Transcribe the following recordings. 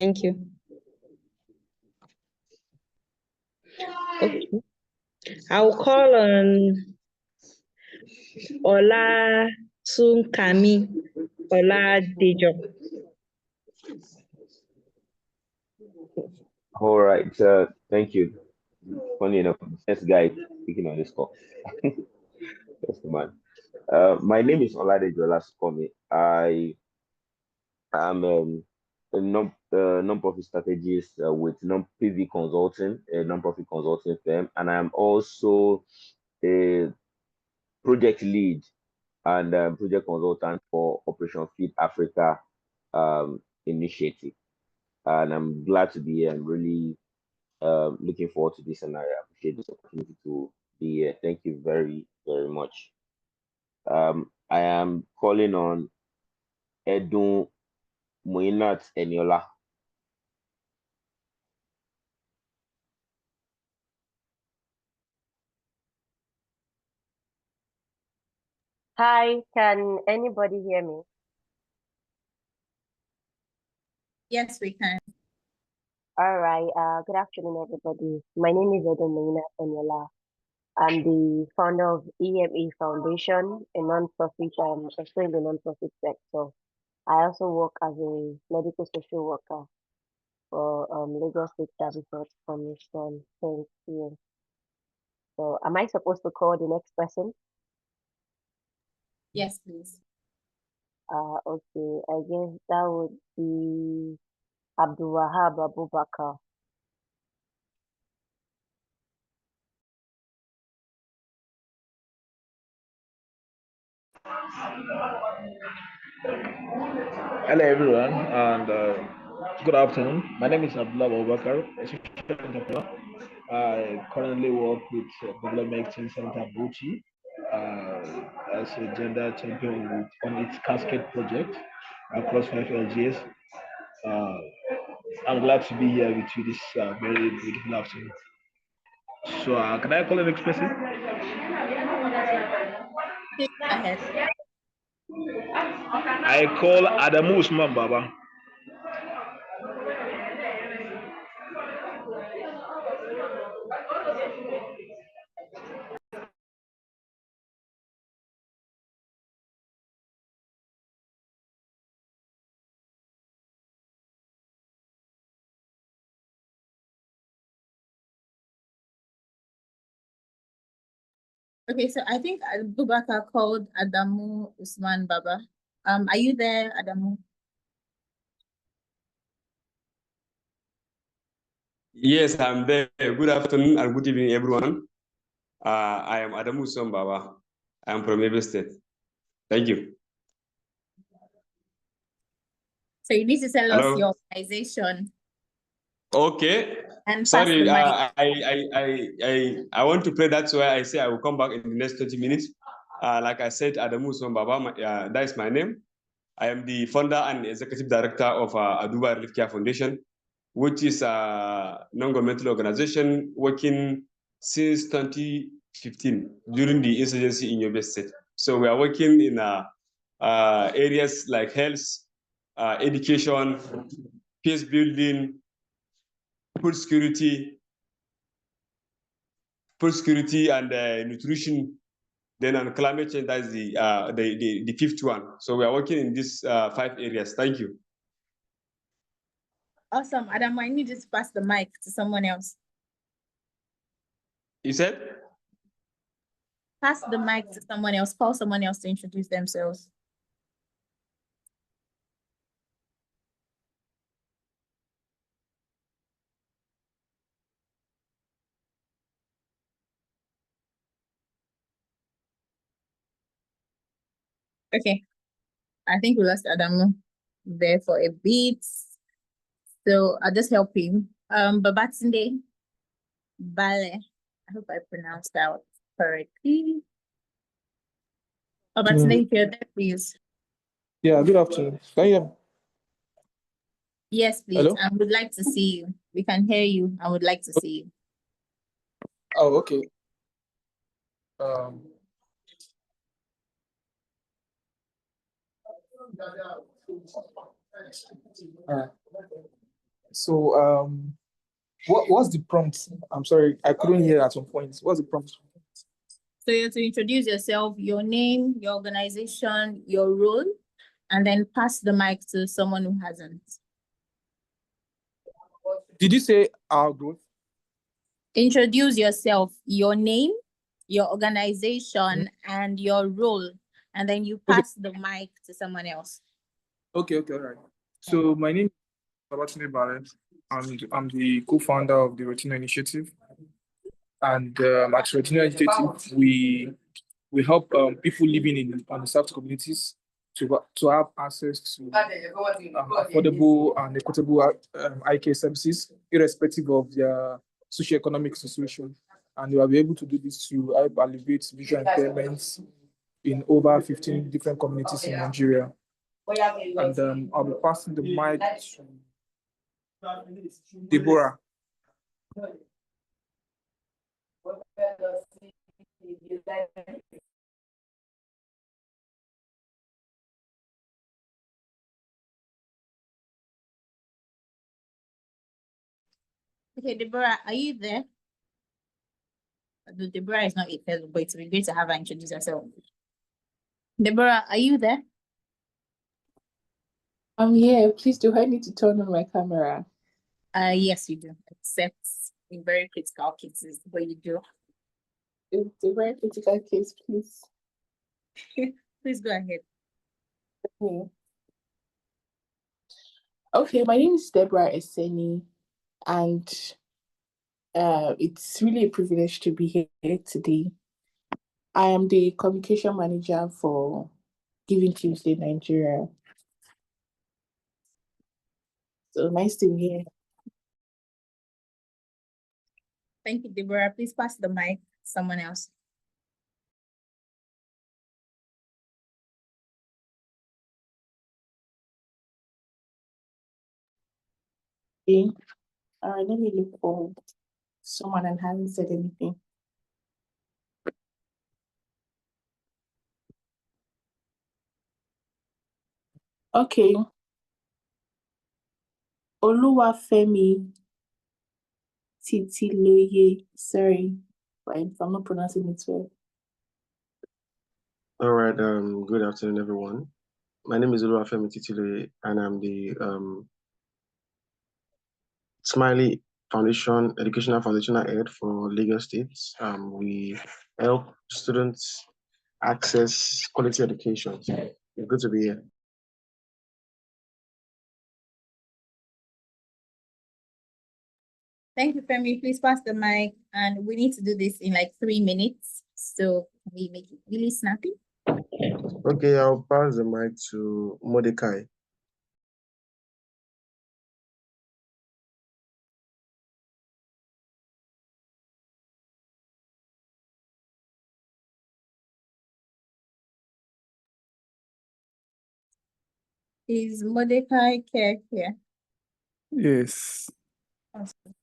Thank you. Okay. I'll call on Olatunkanmi Oladejo. All right. Thank you. Funny enough, this guy speaking on this call. That's the man. My name is Oladejo Olasunkanmi. I am a non-profit strategist with non-PV Consulting, a non-profit consulting firm, and I'm also a project lead and project consultant for Operation Feed Africa initiative. And I'm glad to be here. I'm really looking forward to this, and I appreciate this opportunity to be here. Thank you very, very much. I am calling on Edun Muinat Eniola. Hi, can anybody hear me? Yes, we can. All right. Good afternoon, everybody. My name is Edomina Eniola. I'm the founder of EME Foundation, a non-profit, also in the non-profit sector. I also work as a medical social worker for Lagos State Services Commission. Thank you. So, am I supposed to call the next person? Yes, please. Okay. I guess that would be Abdul Wahab Abubakar. Hello everyone, and good afternoon. My name is Abdullah Abubakar, a social entrepreneur. I currently work with Development Exchange Center Bauchi as a gender champion on its Cascade project across 5 LGS. Uh, I'm glad to be here with you this very beautiful afternoon. So, can I call the next person? Please go ahead. I call Adamu Usman Baba. Okay, so I think Abubakar called Adamu Usman Baba. Are you there, Adamu? Yes, I'm there. Good afternoon and good evening, everyone. I am Adamu Usman Baba. I am from Edo State. Thank you. So you need to tell Hello? us your organization. Okay. And sorry, pass the mic. I want to play. That's why I say I will come back in the next 20 minutes. Like I said, Adamu Usman Baba, that is my name. I am the founder and executive director of Aduba Relief Care Foundation, which is a non-governmental organization working since 2015 during the insurgency in Yobe State. So we are working in areas like health, education, peace building, food security, and nutrition. Then on climate change, that is the fifth one. So we are working in these 5 areas. Thank you. Awesome, Adam. I need you to pass the mic to someone else. You said? Pass the mic to someone else. Call someone else to introduce themselves. Okay. I think we lost Adamu there for a bit. So I'll just help him. Babatunde Bale. I hope I pronounced that correctly. Babatunde, if you're there, please. Yeah, good afternoon. Can you hear me? Yes, please. Hello? I would like to see you. We can hear you. I would like to see you. Oh, okay. So, what's the prompt? I'm sorry, I couldn't hear at some point. What's the prompt? So you have to introduce yourself, your name, your organization, your role, and then pass the mic to someone who hasn't. Did you say our growth? Introduce yourself, your name, your organization, and your role, and then you pass the mic to someone else. Okay, all right. So my name is Folakemi Adesina. I'm the co-founder of the Retina Initiative. And at Retina Initiative, we help people living in underserved communities to have access to affordable and equitable eye care services, irrespective of their socioeconomic situation. And we will be able to do this to help alleviate visual impairments in over 15 different communities in Nigeria. And I'll be passing the mic to Deborah. Okay, Deborah, are you there? Deborah is not a fellow, but it would be great to have her introduce herself. Deborah, are you there? I'm here. Please, do I need to turn on my camera? Yes, you do, except in very critical cases, but you do. It's a very critical case, please. Please go ahead. Okay, my name is Deborah Eseni, and it's really a privilege to be here today. I am the communication manager for Giving Tuesday Nigeria. So nice to be here. Thank you, Deborah. Please pass the mic to someone else. Okay. Let me look for someone and hasn't said anything. Okay. Anuoluwapo Adediran. Sorry, if I'm not pronouncing it well. All right. Good afternoon, everyone. My name is Anuoluwapo Adediran, and I'm the Smiley Foundation, Educational Foundational Head for Lagos State. We help students access quality education. It's good to be here. Thank you, Femi. Please pass the mic, and we need to do this in like 3 minutes. So we make it really snappy. Okay, I'll pass the mic to Mordecai. Is Mordecai here? Yes. Awesome.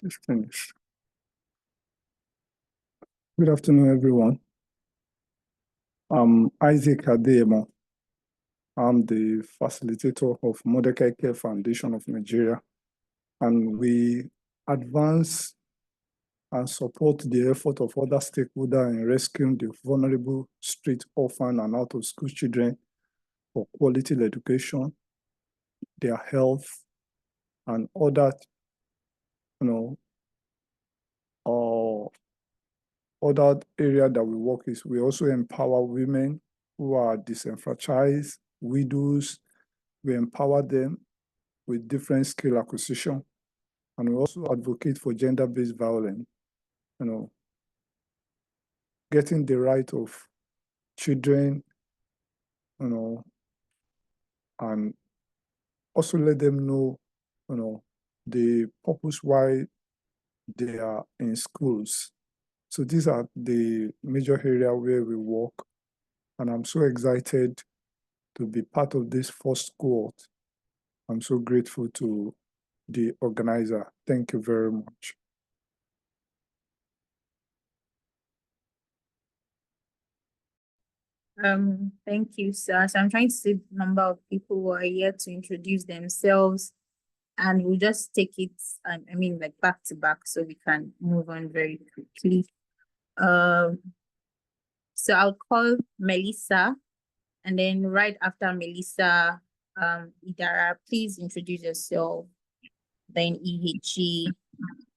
This thing is. Good afternoon, everyone. I'm Isaac Adeyemo. I'm the facilitator of Mordecai Care Foundation of Nigeria, and we advance and support the effort of other stakeholders in rescuing the vulnerable street, orphan, and out-of-school children for quality education, their health, and other, other area that we work is we also empower women who are disenfranchised, widows. We empower them with different skill acquisition, and we also advocate for gender-based violence. Getting the right of children, and also let them know, the purpose why they are in schools. So these are the major area where we work, and I'm so excited to be part of this first cohort. I'm so grateful to the organizer. Thank you very much. Thank you, sir. So I'm trying to see the number of people who are here to introduce themselves, and we'll just take it, like back to back, so we can move on very quickly. So I'll call Melissa, and then right after Melissa, Idara, please introduce yourself, then EHG,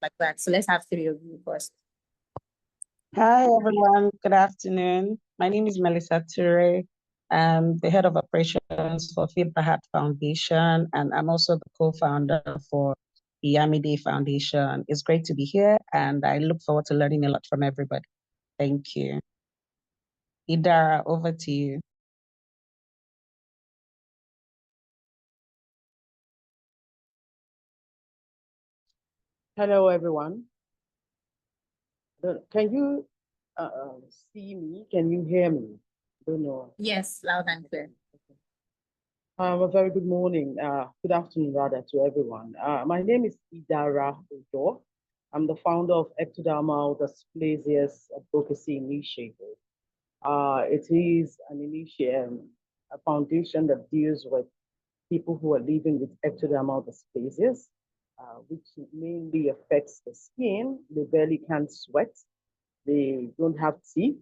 like that. So let's have three of you first. Hi, everyone. Good afternoon. My name is Melissa Ture. I'm the head of operations for Feed the Heart Foundation, and I'm also the co-founder for the Yamide Foundation. It's great to be here, and I look forward to learning a lot from everybody. Thank you. Idara, over to you. Hello, everyone. Can you see me? Can you hear me? I don't know. Yes, loud and clear. A very good morning, good afternoon rather to everyone. My name is Idara Odo. I'm the founder of Ectodermal Dysplasias Advocacy Initiative. It is an initiative, a foundation that deals with people who are living with ectodermal dysplasias, which mainly affects the skin. They barely can sweat. They don't have teeth.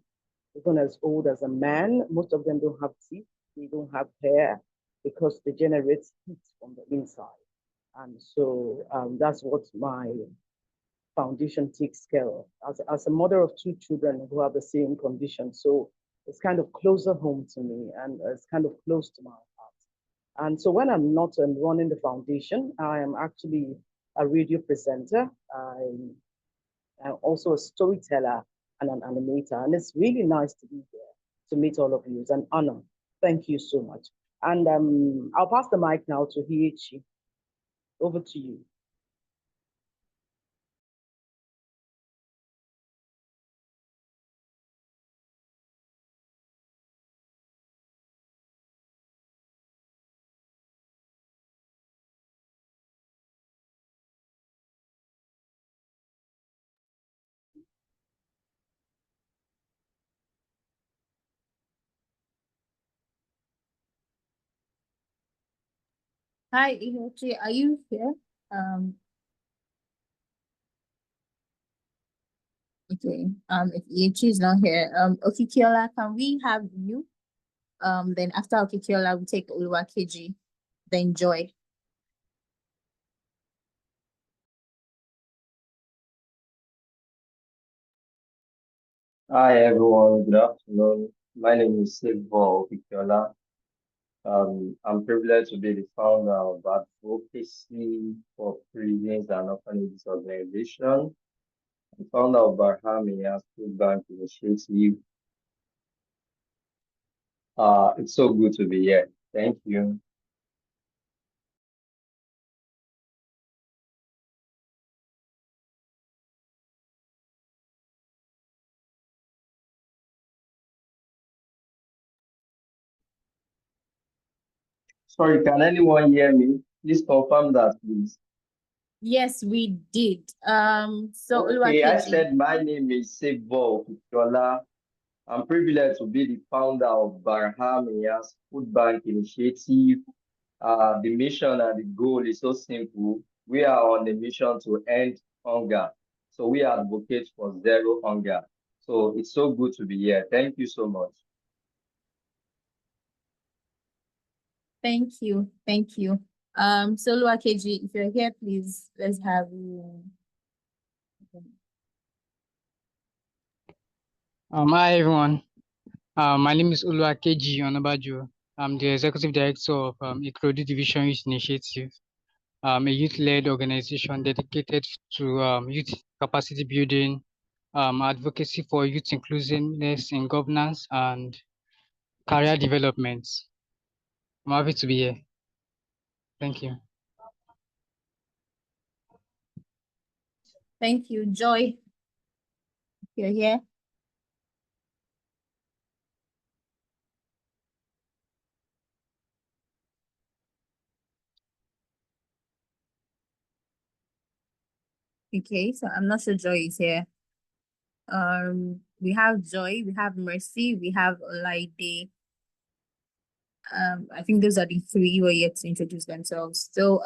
Even as old as a man, most of them don't have teeth. They don't have hair because they generate heat from the inside. And so that's what my foundation takes care of. As a mother of two children who have the same condition, so it's kind of closer home to me and it's kind of close to my heart. And so when I'm not running the foundation, I am actually a radio presenter. I'm also a storyteller and an animator. And it's really nice to be here to meet all of you. It's an honor. Thank you so much. And I'll pass the mic now to Hiichi. Over to you. Hi, EHG, are you here? Okay. If EHG is not here, Okikiola, can we have you? Then after Okikiola, we take Oluwakeji, then Joy. Hi everyone, good afternoon. My name is Silvo Okikiola. I'm privileged to be the founder of Advocacy for Prisons and Orphanages organization, the founder of Barhamia's Food Bank Initiative. It's so good to be here. Thank you. Sorry, can anyone hear me? Please confirm that, please. Yes, we did. So Okay, I Oluwakeji. said my name is Silvo Okikiola. I'm privileged to be the founder of Barhamia's Food Bank Initiative. The mission and the goal is so simple. We are on a mission to end hunger. So we advocate for zero hunger. So it's so good to be here. Thank you so much. Thank you. Thank you. So Oluwakeji, if you're here, please, let's have you. Hi everyone. My name is Oluwakeji Onabajo. I'm the executive director of Ikorodu Division Youth Initiative, a youth-led organization dedicated to youth capacity building, advocacy for youth inclusiveness in governance and career development. I'm happy to be here. Thank you. Thank you, Joy. If you're here. Okay, so I'm not sure Joy is here. We have Joy, we have Mercy, we have Olaide. I think those are the three who are yet to introduce themselves. So,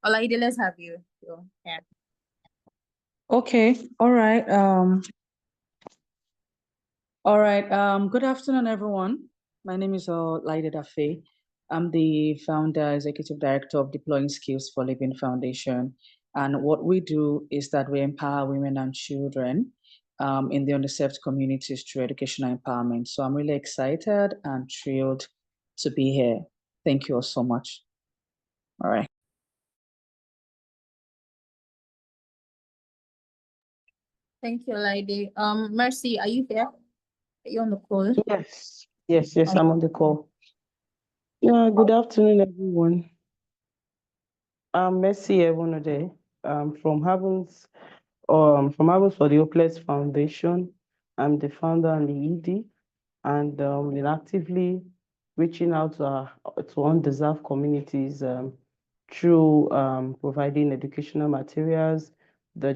Olaide, let's have you. So, yeah. Okay, all right. Good afternoon, everyone. My name is Laide Dafe. I'm the founder, executive director of Deploying Skills for Living Foundation. And what we do is that we empower women and children in the underserved communities through educational empowerment. So I'm really excited and thrilled to be here. Thank you all so much. All right. Thank you, Olaide. Mercy, are you here? Are you on the call? Yes, I'm on the call. Yeah, good afternoon, everyone. I'm Mercy Ewonode, from Havens for the Hopeless Foundation. I'm the founder and the ED, and we're actively reaching out to undeserved communities through providing educational materials, the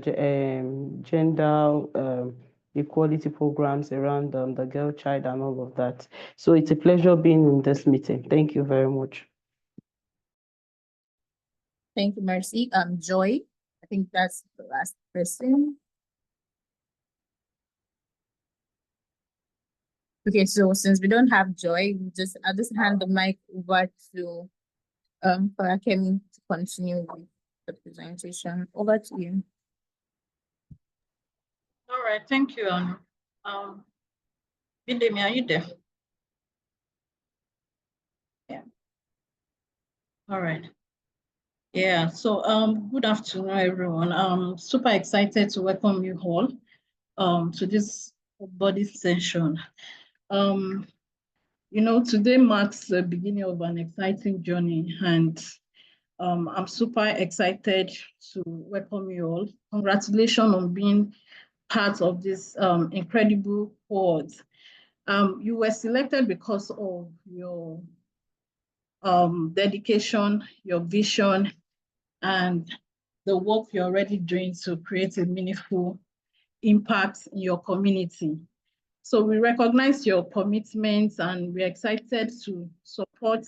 gender equality programs around the girl child and all of that. So it's a pleasure being in this meeting. Thank you very much. Thank you, Mercy. Joy, I think that's the last person. Okay, so since we don't have Joy, I'll just hand the mic over to Folakemi to continue with the presentation. Over to you. All right, thank you, Anu. Bidemi, are you there? Yeah. All right. Yeah, so good afternoon, everyone. I'm super excited to welcome you all to this body session. Today marks the beginning of an exciting journey, and I'm super excited to welcome you all. Congratulations on being part of this incredible cohort. You were selected because of your dedication, your vision, and the work you're already doing to create a meaningful impact in your community. So we recognize your commitments, and we're excited to support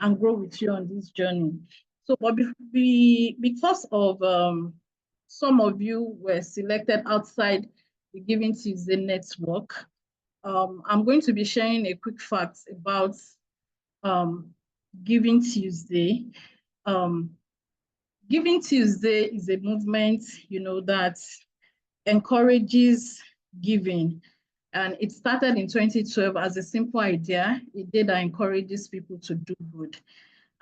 and grow with you on this journey. So because of some of you were selected outside the Giving Tuesday network, I'm going to be sharing a quick fact about Giving Tuesday. Giving Tuesday is a movement, that encourages giving. And it started in 2012 as a simple idea. It did that encourages people to do good.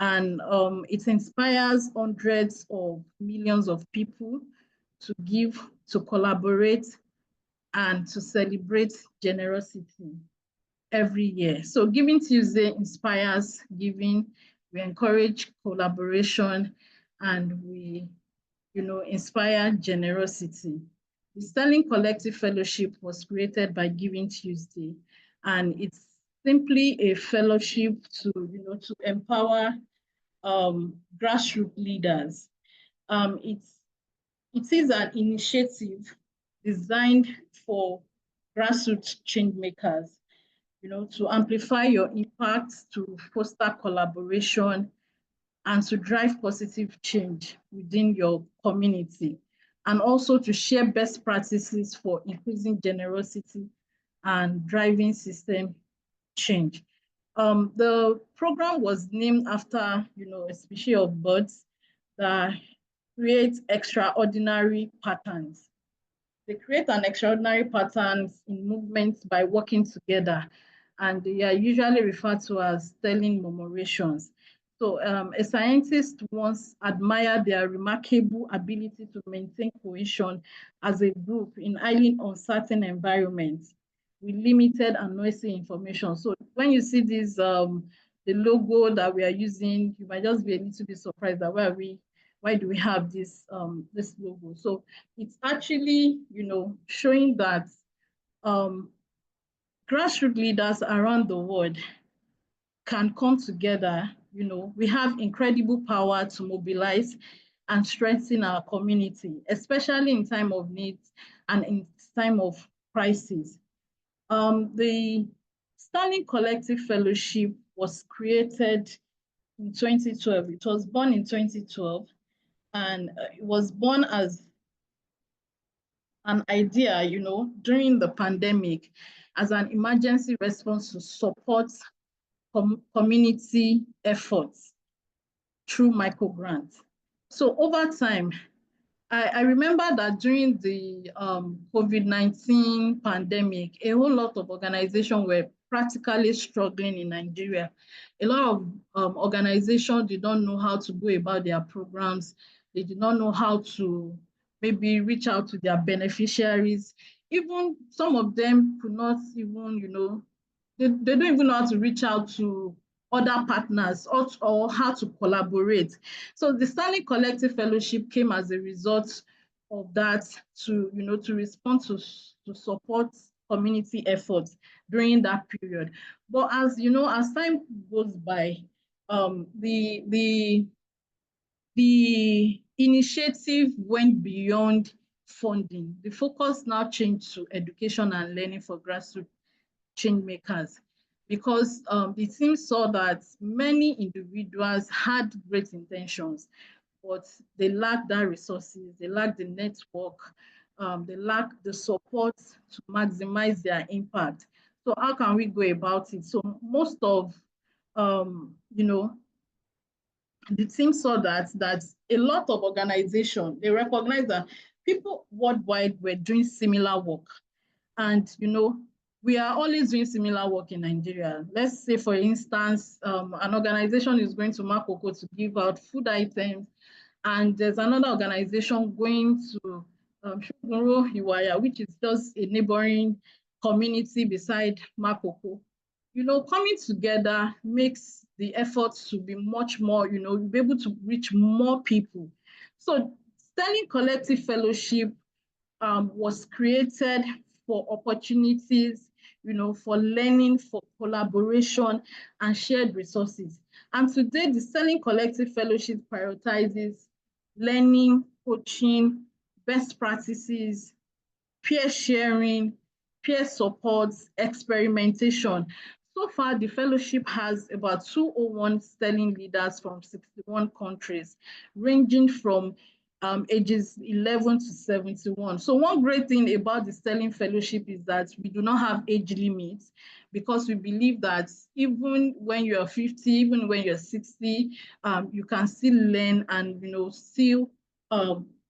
And it inspires hundreds of millions of people to give, to collaborate, and to celebrate generosity every year. So Giving Tuesday inspires giving, we encourage collaboration, and we inspire generosity. The Starling Collective Fellowship was created by Giving Tuesday, and it's simply a fellowship to empower grassroots leaders. It is an initiative designed for grassroots change makers, to amplify your impact, to foster collaboration, and to drive positive change within your community, and also to share best practices for increasing generosity and driving system change. The program was named after, a species of birds that create extraordinary patterns. They create an extraordinary patterns in movements by working together, and they are usually referred to as Starling murmurations. So a scientist once admired their remarkable ability to maintain cohesion as a group in highly uncertain environments with limited and noisy information. So when you see this, the logo that we are using, you might just be a little bit surprised that why do we have this this logo? So it's actually, showing that grassroots leaders around the world can come together. We have incredible power to mobilize and strengthen our community, especially in time of need and in time of crisis. The Starling Collective Fellowship was created in 2012. It was born in 2012, and it was born as an idea, during the pandemic as an emergency response to support community efforts through microgrants. So over time, I remember that during the COVID-19 pandemic, a whole lot of organizations were practically struggling in Nigeria. A lot of organizations did not know how to go about their programs. They did not know how to maybe reach out to their beneficiaries. Even some of them could not even, they don't even know how to reach out to other partners or how to collaborate. So the Starling Collective Fellowship came as a result of that to respond to support community efforts during that period. But as time goes by, the initiative went beyond funding. The focus now changed to education and learning for grassroots change makers, because the team saw that many individuals had great intentions, but they lacked that resources, they lacked the network, they lacked the support to maximize their impact. So how can we go about it? So most of the team saw that a lot of organizations, they recognized that people worldwide were doing similar work. And we are always doing similar work in Nigeria. Let's say, for instance, an organization is going to Makoko to give out food items, and there's another organization going to Shuguro Hiwaya, which is just a neighboring community beside Makoko. Coming together makes the efforts to be much more, you'll be able to reach more people. So Starling Collective Fellowship was created for opportunities, for learning, for collaboration and shared resources. And today, the Starling Collective Fellowship prioritizes learning, coaching, best practices, peer sharing, peer support, experimentation. So far, the fellowship has about 201 Starling leaders from 61 countries, ranging from ages 11 to 71. So one great thing about the Starling Fellowship is that we do not have age limits, because we believe that even when you're 50, even when you're 60, you can still learn and still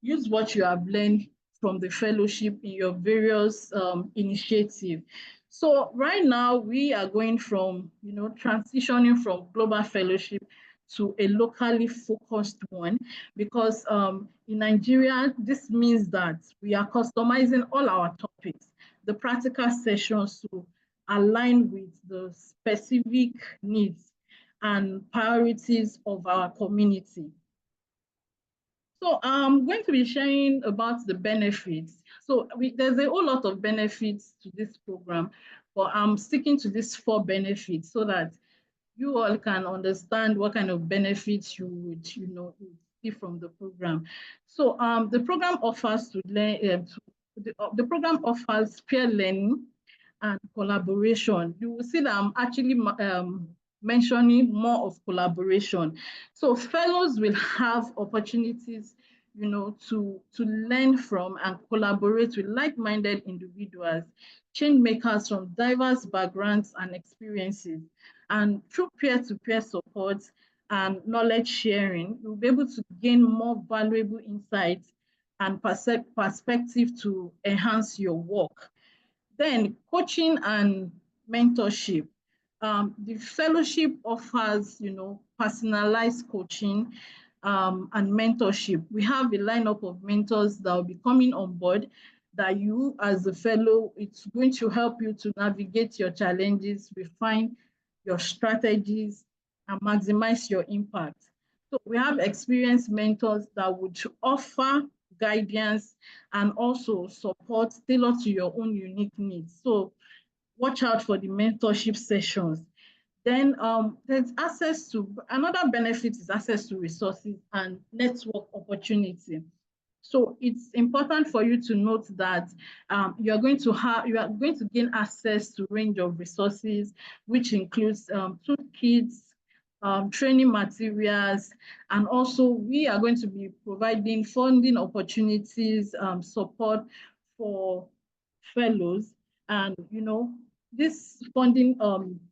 use what you have learned from the fellowship in your various initiatives. So right now we are going from, transitioning from global fellowship to a locally focused one, because in Nigeria, this means that we are customizing all our topics, the practical sessions, to align with the specific needs and priorities of our community. So I'm going to be sharing about the benefits. So there's a whole lot of benefits to this program, but I'm sticking to these 4 benefits so that you all can understand what kind of benefits you would, see from the program. So the program offers to learn. The program offers peer learning and collaboration. You will see that I'm actually mentioning more of collaboration. So fellows will have opportunities, to learn from and collaborate with like-minded individuals, change makers from diverse backgrounds and experiences. And through peer-to-peer support and knowledge sharing, you'll be able to gain more valuable insights and perspective to enhance your work. Then coaching and mentorship. The fellowship offers, personalized coaching and mentorship. We have a lineup of mentors that will be coming on board, that you as a fellow, it's going to help you to navigate your challenges, refine your strategies, and maximize your impact. So we have experienced mentors that would offer guidance and also support tailored to your own unique needs. So watch out for the mentorship sessions. Then there's access to, another benefit is access to resources and network opportunity. So it's important for you to note that you are going to gain access to a range of resources, which includes toolkits, training materials, and also we are going to be providing funding opportunities, support for fellows. And this funding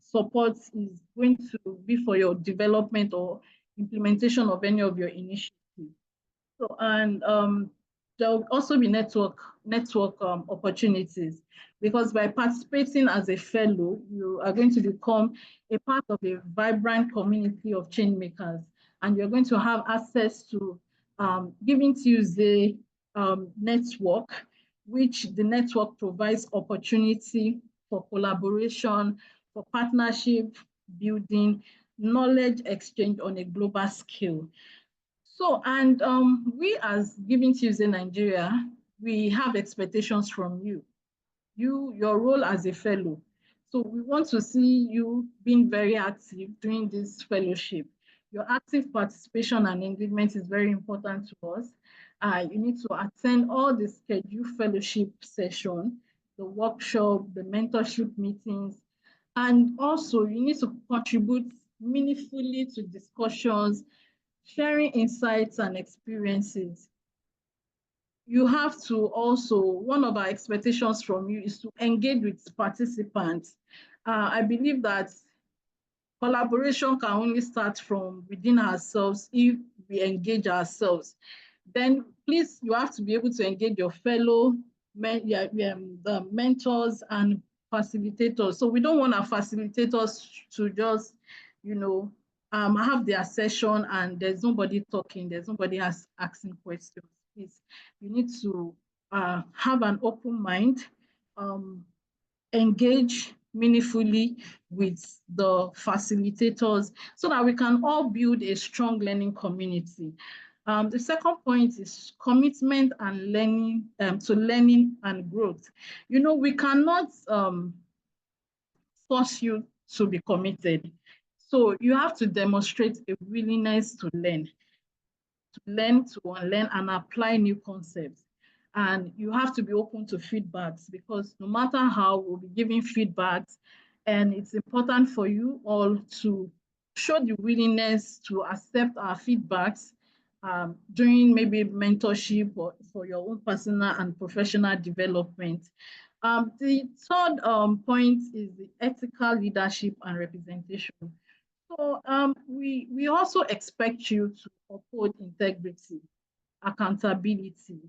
support is going to be for your development or implementation of any of your initiatives. So, and there will also be network opportunities, because by participating as a fellow, you are going to become a part of a vibrant community of change makers, and you're going to have access to Giving Tuesday network, which the network provides opportunity for collaboration, for partnership building, knowledge exchange on a global scale. So, and we as Giving Tuesday Nigeria, we have expectations from you, your role as a fellow. So we want to see you being very active during this fellowship. Your active participation and engagement is very important to us. You need to attend all the scheduled fellowship sessions, the workshop, the mentorship meetings, and also you need to contribute meaningfully to discussions, sharing insights and experiences. You have to also, one of our expectations from you is to engage with participants. I believe that collaboration can only start from within ourselves if we engage ourselves. Then please, you have to be able to engage your fellow the mentors and facilitators. So we don't want our facilitators to just, have their session and there's nobody talking, there's nobody asking questions. Please, you need to have an open mind, engage meaningfully with the facilitators so that we can all build a strong learning community. The second point is commitment and learning to learning and growth. We cannot force you to be committed. So you have to demonstrate a willingness to learn, to unlearn and apply new concepts. And you have to be open to feedbacks, because no matter how, we'll be giving feedbacks, and it's important for you all to show the willingness to accept our feedbacks during maybe mentorship or for your own personal and professional development. The third point is the ethical leadership and representation. So we also expect you to uphold integrity, accountability,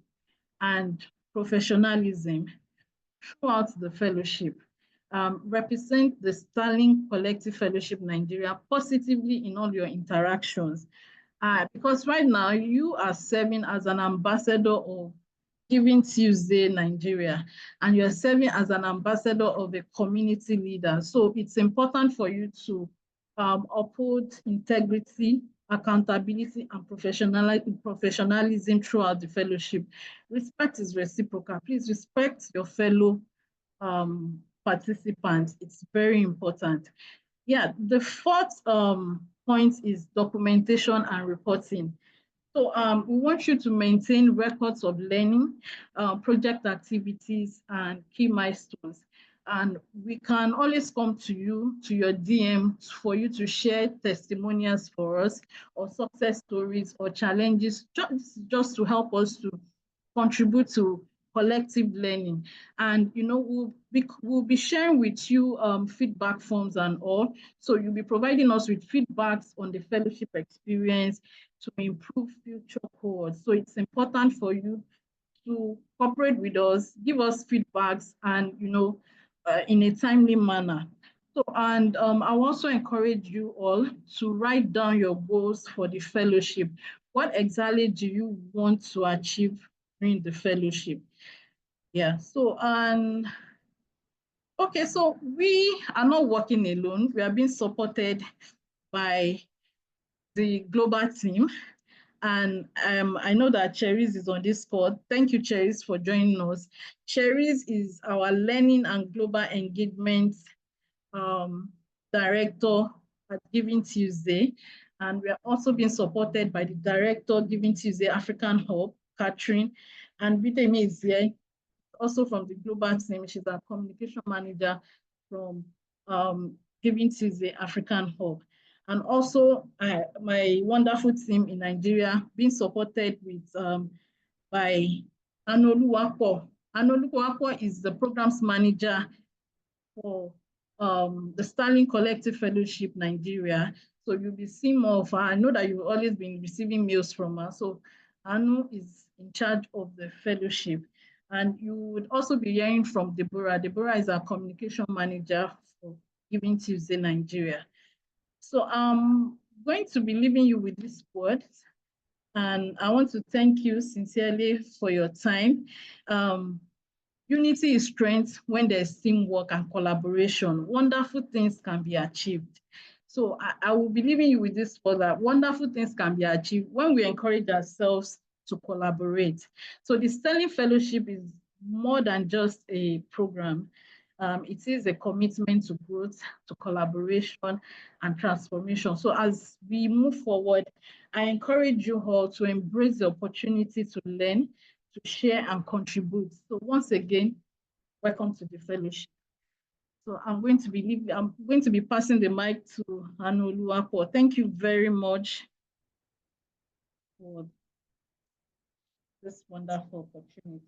and professionalism throughout the fellowship. Represent the Starling Collective Fellowship Nigeria positively in all your interactions. Because right now you are serving as an ambassador of Giving Tuesday Nigeria, and you're serving as an ambassador of a community leader. So it's important for you to uphold integrity, accountability, and professionalism throughout the fellowship. Respect is reciprocal. Please respect your fellow participants. It's very important. Yeah, the fourth point is documentation and reporting. So we want you to maintain records of learning, project activities, and key milestones. And we can always come to you, to your DM, for you to share testimonials for us, or success stories or challenges, just to help us to contribute to collective learning. And we'll be sharing with you feedback forms and all. So you'll be providing us with feedbacks on the fellowship experience to improve future cohorts. So it's important for you to cooperate with us, give us feedbacks, and in a timely manner. So, and I also encourage you all to write down your goals for the fellowship. What exactly do you want to achieve during the fellowship? Yeah, so, and okay, so we are not working alone. We are being supported by the global team. And I know that Cherise is on this call. Thank you, Cherise, for joining us. Cherise is our Learning and Global Engagement Director at Giving Tuesday. And we are also being supported by the Director, Giving Tuesday African Hub, Catherine, and Bidemi is here, also from the global team. She's our communication manager from Giving Tuesday African Hub. And also my wonderful team in Nigeria, being supported with by Anuoluwapo. Anuoluwapo is the programs manager for the Starling Collective Fellowship Nigeria. So you'll be seeing more of her. I know that you've always been receiving mails from her. So Anu is in charge of the fellowship. And you would also be hearing from Deborah. Deborah is our communication manager for Giving Tuesday Nigeria. So I'm going to be leaving you with these words. And I want to thank you sincerely for your time. Unity is strength when there's teamwork and collaboration. Wonderful things can be achieved. So I will be leaving you with this for that. Wonderful things can be achieved when we encourage ourselves to collaborate. So the Starling Fellowship is more than just a program. It is a commitment to growth, to collaboration and transformation. So as we move forward, I encourage you all to embrace the opportunity to learn, to share and contribute. So once again, welcome to the fellowship. So I'm going to be passing the mic to Anuoluwapo. Thank you very much for this wonderful opportunity.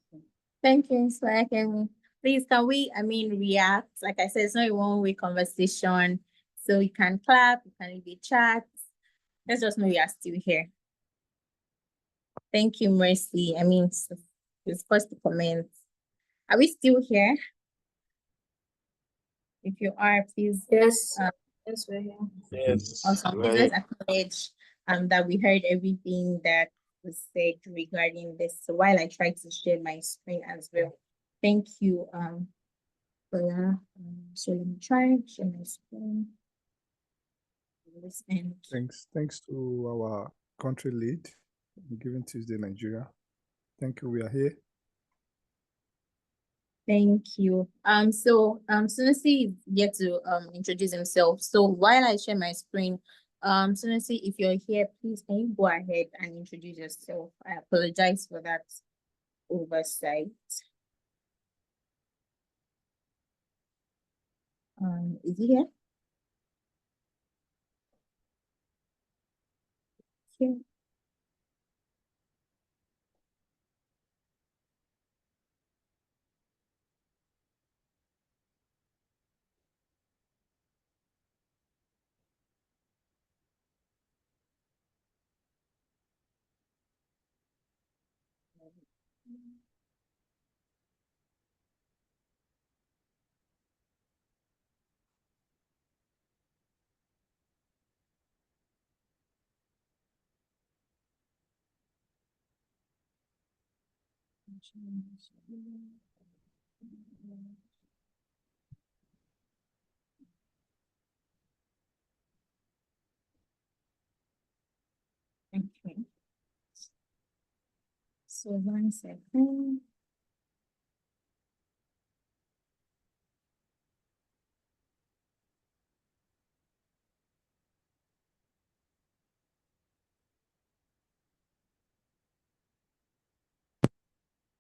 Thank you, Folakemi. Please, can we, react? Like I said, it's not a one-way conversation. So you can clap, you can leave a chat. Let's just know you are still here. Thank you, Mercy. It's first to comment. Are we still here? If you are, please. Yes. Yes, we're here. Yes. Awesome. Please let's acknowledge that we heard everything that was said regarding this. So while I try to share my screen as well. Thank you, Bola. So let me try and share my screen. Thanks to our country lead, Giving Tuesday Nigeria. Thank you. We are here. Thank you. Sunusi is yet to introduce himself. So while I share my screen, Sunusi, if you're here, please can you go ahead and introduce yourself? I apologize for that oversight. Is he here? Here. Okay. So 1 second.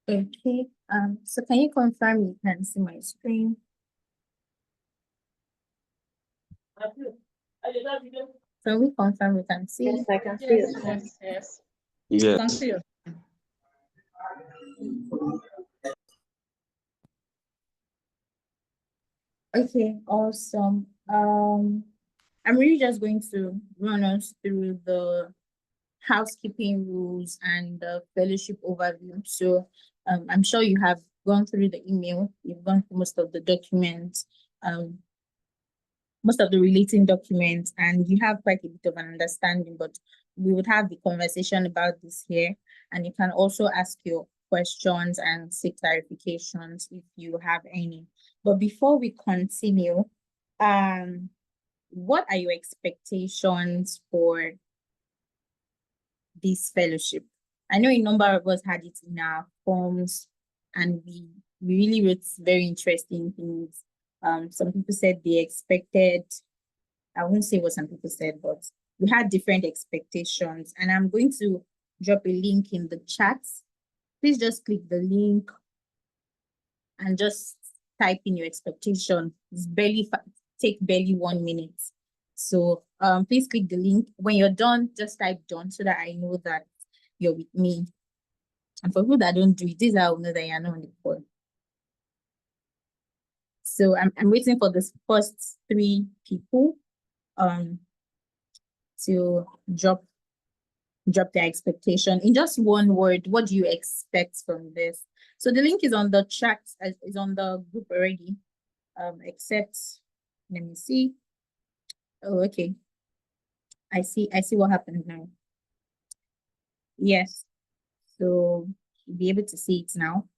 Okay, so can you confirm you can see my screen? Can we confirm we can see? Yes, I can see Yes, it. yes, yes. Yes. You can see it. Okay, awesome. I'm really just going to run us through the housekeeping rules and the fellowship overview. So I'm sure you have gone through the email, you've gone through most of the documents, most of the relating documents, and you have quite a bit of an understanding, but we would have the conversation about this here, and you can also ask your questions and seek clarifications if you have any. But before we continue, what are your expectations for this fellowship? I know a number of us had it in our forms, and we really wrote very interesting things. Some people said they expected, I won't say what some people said, but we had different expectations. And I'm going to drop a link in the chat please just click the link and just type in your expectation. It's take barely 1 minute. So please click the link. When you're done, just type done so that I know that you're with me. And for people that don't do it, this is how I know that you're not on the call. So I'm waiting for the first 3 people to drop their expectation in just 1 word. What do you expect from this? So the link is on the chat, is on the group already. Except, let me see. Oh, okay. I see what happened now. Yes. So you'll be able to see it now.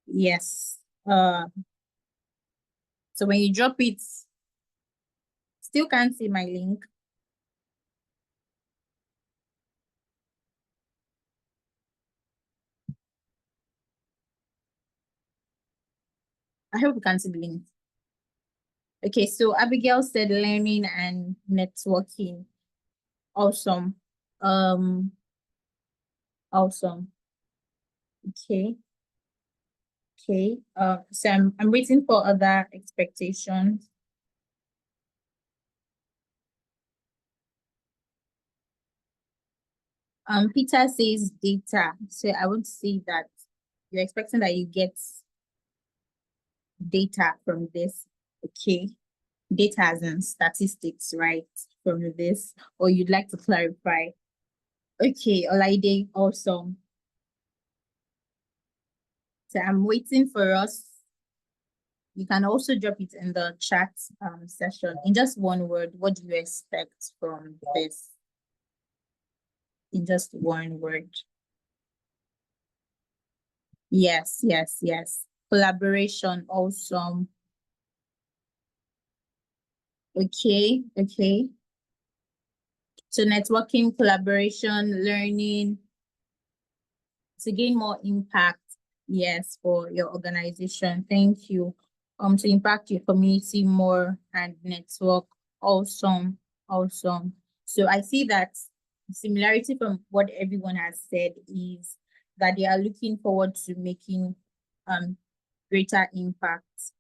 Yes. So when you drop it, still can't see my link. I hope you can see the link. Okay, so Abigail said learning and networking. Awesome. Awesome. Okay. Okay. So I'm waiting for other expectations. Peter says data. So I would say that you're expecting that you get data from this. Okay. Data as in statistics, right? From this, or you'd like to clarify. Okay, Olaide, awesome. So I'm waiting for us. You can also drop it in the chat session. In just 1 word, what do you expect from this? In just 1 word. Yes, yes, yes. Collaboration, awesome. Okay, okay. So networking, collaboration, learning to gain more impact, yes, for your organization. Thank you. To impact your community more and network. Awesome, awesome. So I see that similarity from what everyone has said is that they are looking forward to making greater impact.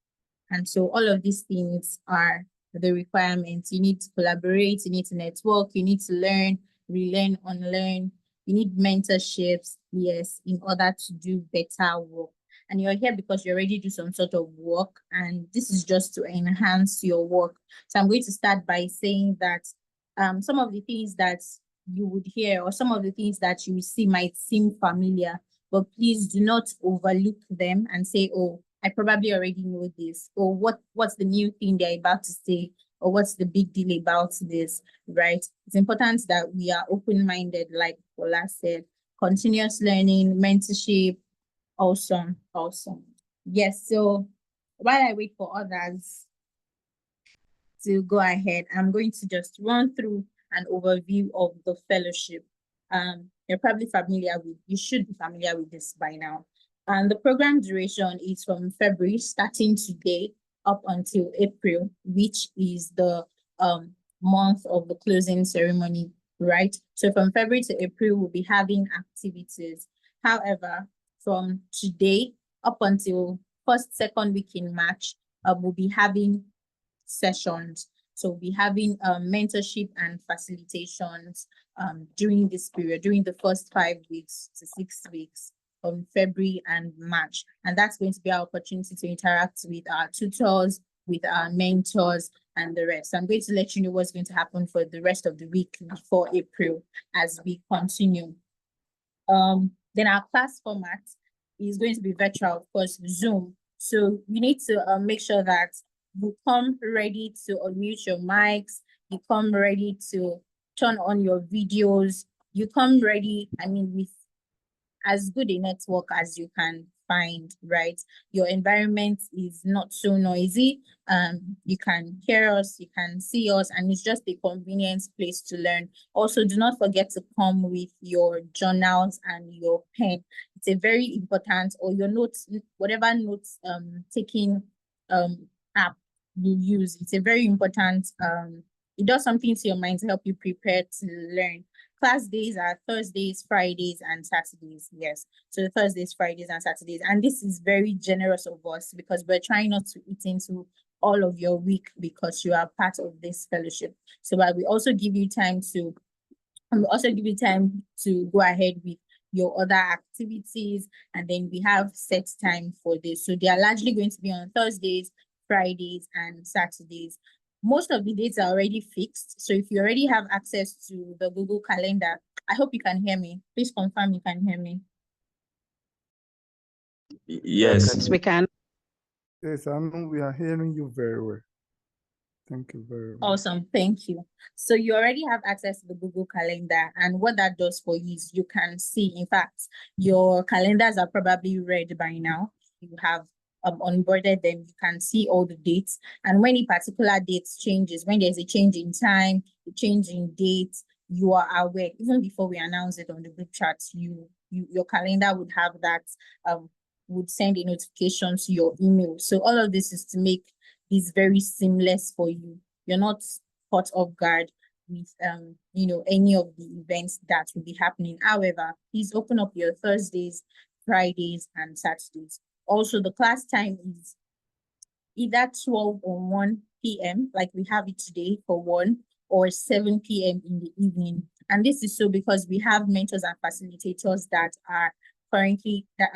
And so all of these things are the requirements. You need to collaborate, you need to network, you need to learn, relearn, unlearn. You need mentorships, yes, in order to do better work. And you're here because you already do some sort of work, and this is just to enhance your work. So I'm going to start by saying that some of the things that you would hear or some of the things that you see might seem familiar, but please do not overlook them and say, oh, I probably already know this, or what's the new thing they're about to say, or what's the big deal about this, right? It's important that we are open-minded, like Fola said, continuous learning, mentorship. Awesome, awesome. Yes, so while I wait for others to go ahead, I'm going to just run through an overview of the fellowship. You're probably you should be familiar with this by now. And the program duration is from February, starting today, up until April, which is the month of the closing ceremony, right? So from February to April, we'll be having activities. However, from today up until second week in March, we'll be having sessions. So we'll be having mentorship and facilitations during this period, during the first 5 weeks to 6 weeks of February and March. And that's going to be our opportunity to interact with our tutors, with our mentors, and the rest. So I'm going to let you know what's going to happen for the rest of the week before April as we continue. Then our class format is going to be virtual, of course, Zoom. So you need to make sure that you come ready to unmute your mics, you come ready to turn on your videos, you come ready, with as good a network as you can find, right? Your environment is not so noisy. You can hear us, you can see us, and it's just a convenient place to learn. Also, do not forget to come with your journals and your pen. It's a very important, or your notes, whatever notes taking app you use. It's a very important, it does something to your mind to help you prepare to learn. class days are Thursdays, Fridays, and Saturdays. Yes. So Thursdays, Fridays, and Saturdays. And this is very generous of us because we're trying not to eat into all of your week because you are part of this fellowship. So but we also give you time to go ahead with your other activities, and then we have set time for this. So they are largely going to be on Thursdays, Fridays, and Saturdays. Most of the dates are already fixed. So if you already have access to the Google Calendar, I hope you can hear me. Please confirm you can hear me. Yes. We can. Yes, I know we are hearing you very well. Thank you very much. Awesome, thank you. So you already have access to the Google Calendar, and what that does for you is you can see, in fact, your calendars are probably read by now. You have onboarded them, you can see all the dates, and when a particular date changes, when there's a change in time, a change in date, you are aware. Even before we announce it on the group chat, your calendar would have that, would send a notification to your email. So all of this is to make is very seamless for you. You're not caught off guard with any of the events that will be happening. However, please open up your Thursdays, Fridays, and Saturdays. Also, the class time is either 12 or 1 p.m. like we have it today for 1, or 7 p.m. in the evening. And this is so because we have mentors and facilitators that are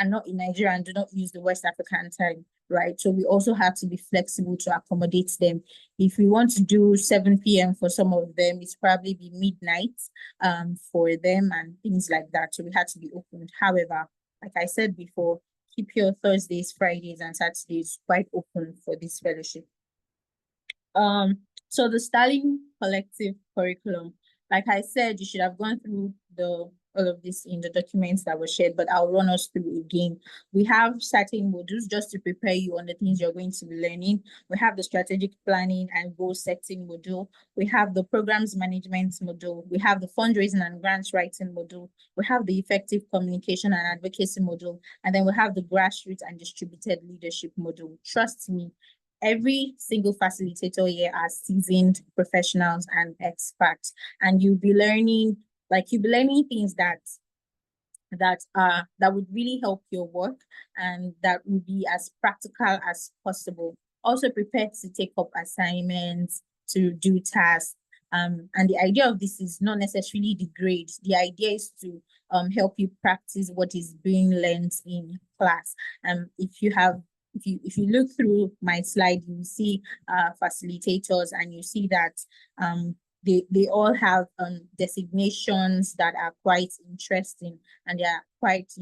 not in Nigeria and do not use the West African time, right? So we also have to be flexible to accommodate them. If we want to do 7 p.m. for some of them, it's probably be midnight for them and things like that. So we had to be open. However, like I said before, keep your Thursdays, Fridays, and Saturdays quite open for this fellowship. So the Starling Collective curriculum, like I said, you should have gone through all of this in the documents that were shared, but I'll run us through again. We have certain modules just to prepare you on the things you're going to be learning. We have the strategic planning and goal setting module. We have the programs management module. We have the fundraising and grants writing module. We have the effective communication and advocacy module. And then we have the grassroots and distributed leadership module. Trust me, every single facilitator here are seasoned professionals and experts, and you'll be learning things that would really help your work and that would be as practical as possible. Also prepared to take up assignments, to do tasks. And the idea of this is not necessarily the grade. The idea is to help you practice what is being learned in class. If you look through my slide, you see facilitators, and you see that they all have designations that are quite interesting, and they are quite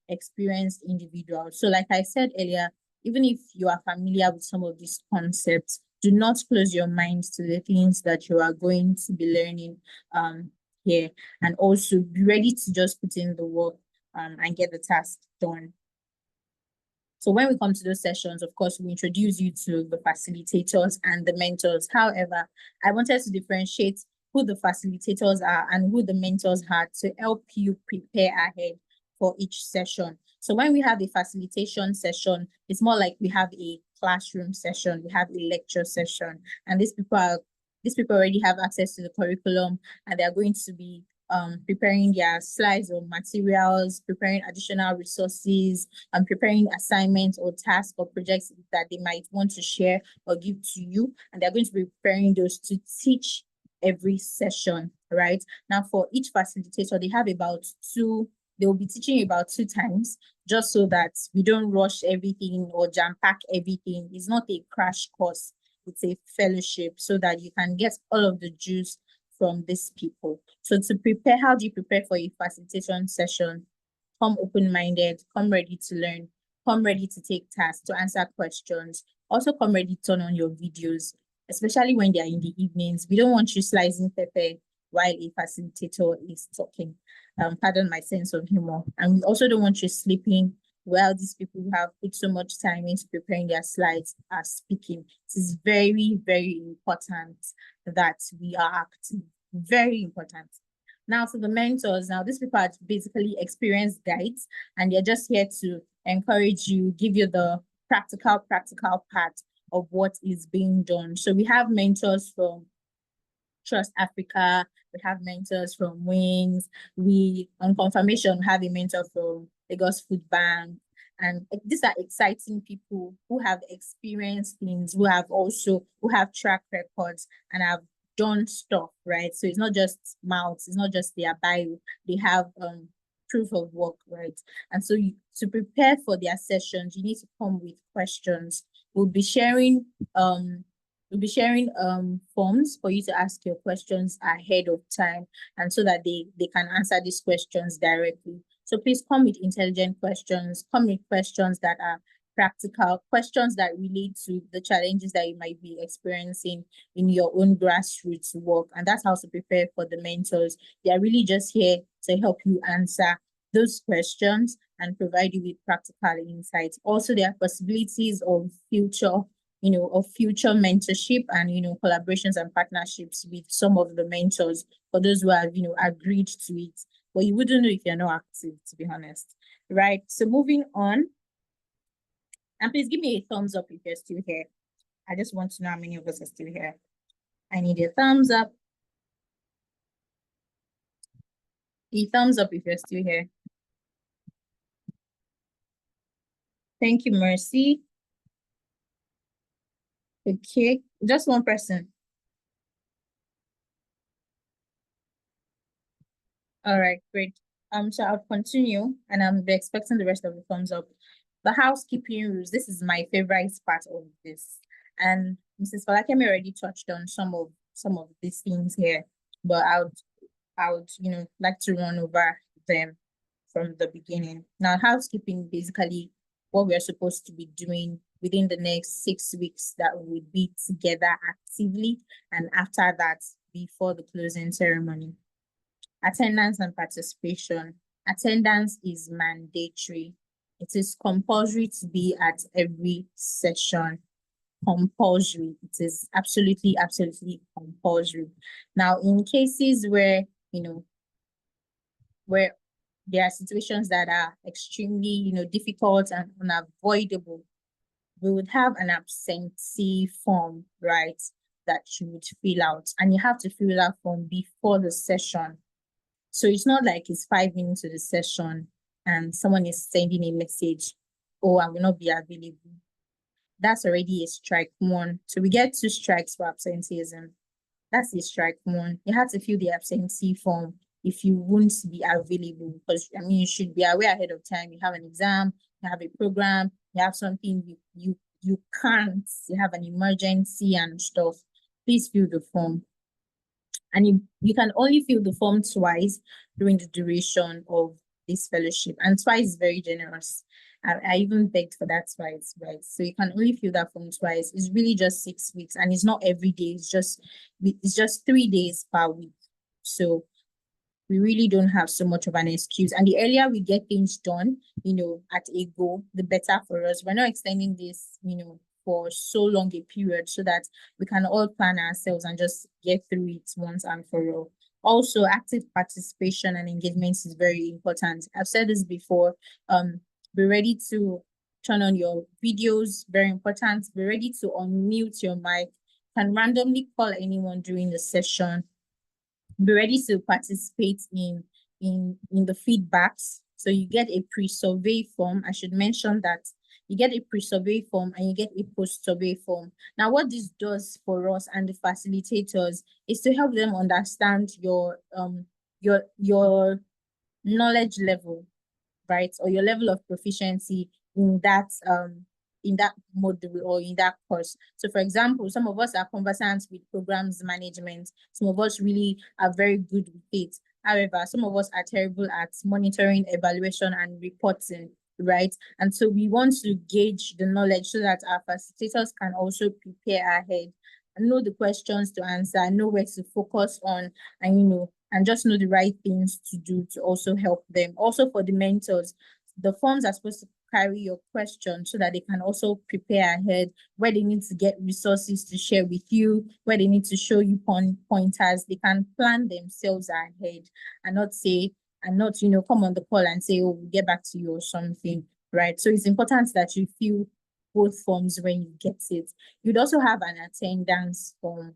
experienced individuals. So like I said earlier, even if you are familiar with some of these concepts, do not close your mind to the things that you are going to be learning here, and also be ready to just put in the work and get the task done. So when we come to those sessions, of course, we introduce you to the facilitators and the mentors. However, I wanted to differentiate who the facilitators are and who the mentors are to help you prepare ahead for each session. So when we have a facilitation session, it's more like we have a classroom session, we have a lecture session, and these people already have access to the curriculum, and they're going to be preparing their slides or materials, preparing additional resources, and preparing assignments or tasks or projects that they might want to share or give to you. And they're going to be preparing those to teach every session, right? Now, for each facilitator, they will be teaching about 2 times, just so that we don't rush everything or jam-pack everything. It's not a crash course, it's a fellowship, so that you can get all of the juice from these people. So to prepare, how do you prepare for a facilitation session? Come open-minded, come ready to learn, come ready to take tasks, to answer questions. Also come ready to turn on your videos, especially when they are in the evenings. We don't want you slicing pepper while a facilitator is talking. Pardon my sense of humor. And we also don't want you sleeping while these people who have put so much time into preparing their slides are speaking. It is very, very important that we are active. Very important. Now, for the mentors, now these people are basically experienced guides, and they're just here to encourage you, give you the practical part of what is being done. So we have mentors from Trust Africa, we have mentors from Wings, we, on confirmation, have a mentor from Lagos Food Bank. And these are exciting people who have experienced things, who have track records and have done stuff, right? So it's not just mouths, it's not just their bio, they have proof of work, right? And so to prepare for their sessions, you need to come with questions. We'll be sharing forms for you to ask your questions ahead of time, and so that they can answer these questions directly. So please come with intelligent questions, come with questions that are practical, questions that relate to the challenges that you might be experiencing in your own grassroots work. And that's how to prepare for the mentors. They are really just here to help you answer those questions and provide you with practical insights. Also, there are possibilities of future mentorship and, collaborations and partnerships with some of the mentors for those who have, agreed to it. But you wouldn't know if you're not active, to be honest. Right. So moving on. And please give me a thumbs up if you're still here. I just want to know how many of us are still here. I need a thumbs up. A thumbs up if you're still here. Thank you, Mercy. Okay, just one person. All right, great. So I'll continue, and I'm expecting the rest of the thumbs up. The housekeeping rules. This is my favorite part of this, and Mrs. Folakemi already touched on some of these things here, but I would like to run over them from the beginning. Now, housekeeping, basically what we're supposed to be doing within the next 6 weeks that we will be together actively, and after that, before the closing ceremony. Attendance and participation. Attendance is mandatory. It is compulsory to be at every session. Compulsory. It is absolutely, absolutely compulsory. Now, in cases where, where there are situations that are extremely, difficult and unavoidable, we would have an absentee form, right, that you would fill out. And you have to fill that form before the session. So it's not like it's 5 minutes to the session and someone is sending a message, oh, I will not be available. That's already a strike one. So we get 2 strikes for absenteeism. That's a strike one. You have to fill the absentee form if you won't be available, because you should be aware ahead of time. You have an exam, you have a program, you have something you can't, you have an emergency and stuff. Please fill the form. And you can only fill the form twice during the duration of this fellowship. And twice is very generous. I even begged for that twice, right? So you can only fill that form twice. It's really just 6 weeks, and it's not every day. It's just 3 days per week. So we really don't have so much of an excuse. And the earlier we get things done, at a go, the better for us. We're not extending this, for so long a period, so that we can all plan ourselves and just get through it once and for all. Also, active participation and engagement is very important. I've said this before. Be ready to turn on your videos, very important. Be ready to unmute your mic. Can randomly call anyone during the session. Be ready to participate in the feedbacks. So you get a pre-survey form. I should mention that you get a pre-survey form and you get a post-survey form. Now, what this does for us and the facilitators is to help them understand your knowledge level, right? Or your level of proficiency in that module or in that course. So for example, some of us are conversant with programs management. Some of us really are very good with it. However, some of us are terrible at monitoring, evaluation, and reporting, right? And so we want to gauge the knowledge so that our facilitators can also prepare ahead and know the questions to answer, know where to focus on, and and just know the right things to do to also help them. Also for the mentors, the forms are supposed to carry your questions so that they can also prepare ahead, where they need to get resources to share with you, where they need to show you pointers. They can plan themselves ahead and not come on the call and say, oh, we'll get back to you or something, right? So it's important that you fill both forms when you get it. You'd also have an attendance form.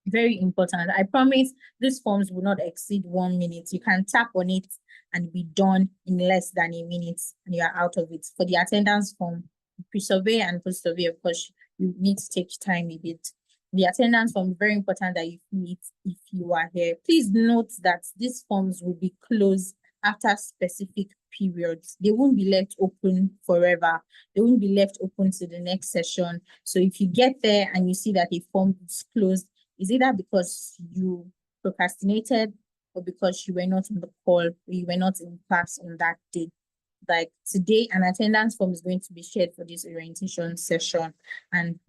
Very important. I promise these forms will not exceed 1 minute. You can tap on it and be done in less than a minute and you are out of it. For the attendance form, pre-survey and post-survey, of course, you need to take time a bit. The attendance form, very important that you fill it if you are here. Please note that these forms will be closed after specific periods. They won't be left open forever. They won't be left open to the next session. So if you get there and you see that a form is closed, is either because you procrastinated or because you were not on the call or you were not in class on that day. Like today, an attendance form is going to be shared for this orientation session. And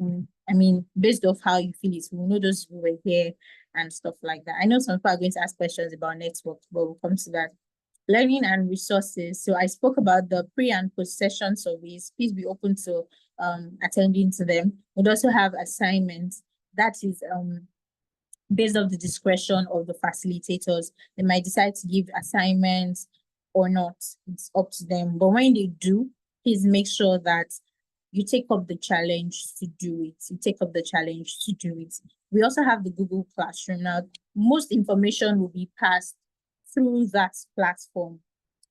I mean, based off how you feel it, we know those who were here and stuff like that. I know some people are going to ask questions about network, but we'll come to that. Learning and resources. So I spoke about the pre and post session surveys. Please be open to attending to them. We'd also have assignments. That is based on the discretion of the facilitators. They might decide to give assignments or not. It's up to them. But when they do, please make sure that you take up the challenge to do it. You take up the challenge to do it. We also have the Google Classroom. Now, most information will be passed through that platform.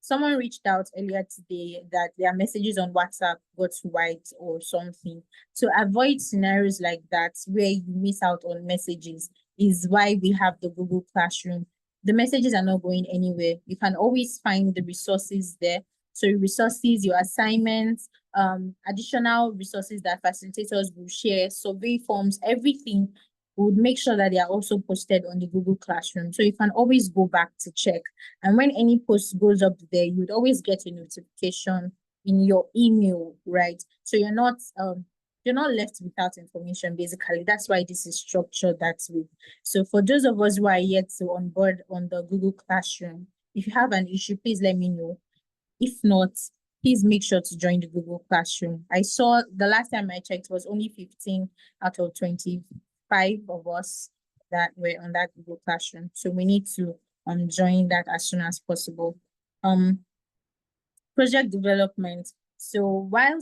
Someone reached out earlier today that their messages on WhatsApp got white or something. To avoid scenarios like that where you miss out on messages is why we have the Google Classroom. The messages are not going anywhere. You can always find the resources there. So your resources, your assignments, additional resources that facilitators will share, survey forms, everything would make sure that they are also posted on the Google Classroom. So you can always go back to check. And when any post goes up there, you would always get a notification in your email, right? So you're not left without information, basically. That's why this is structured that way. So for those of us who are yet to onboard on the Google Classroom, if you have an issue, please let me know. If not, please make sure to join the Google Classroom. I saw the last time I checked was only 15 out of 25 of us that were on that Google Classroom. So we need to join that as soon as possible. Project development. So while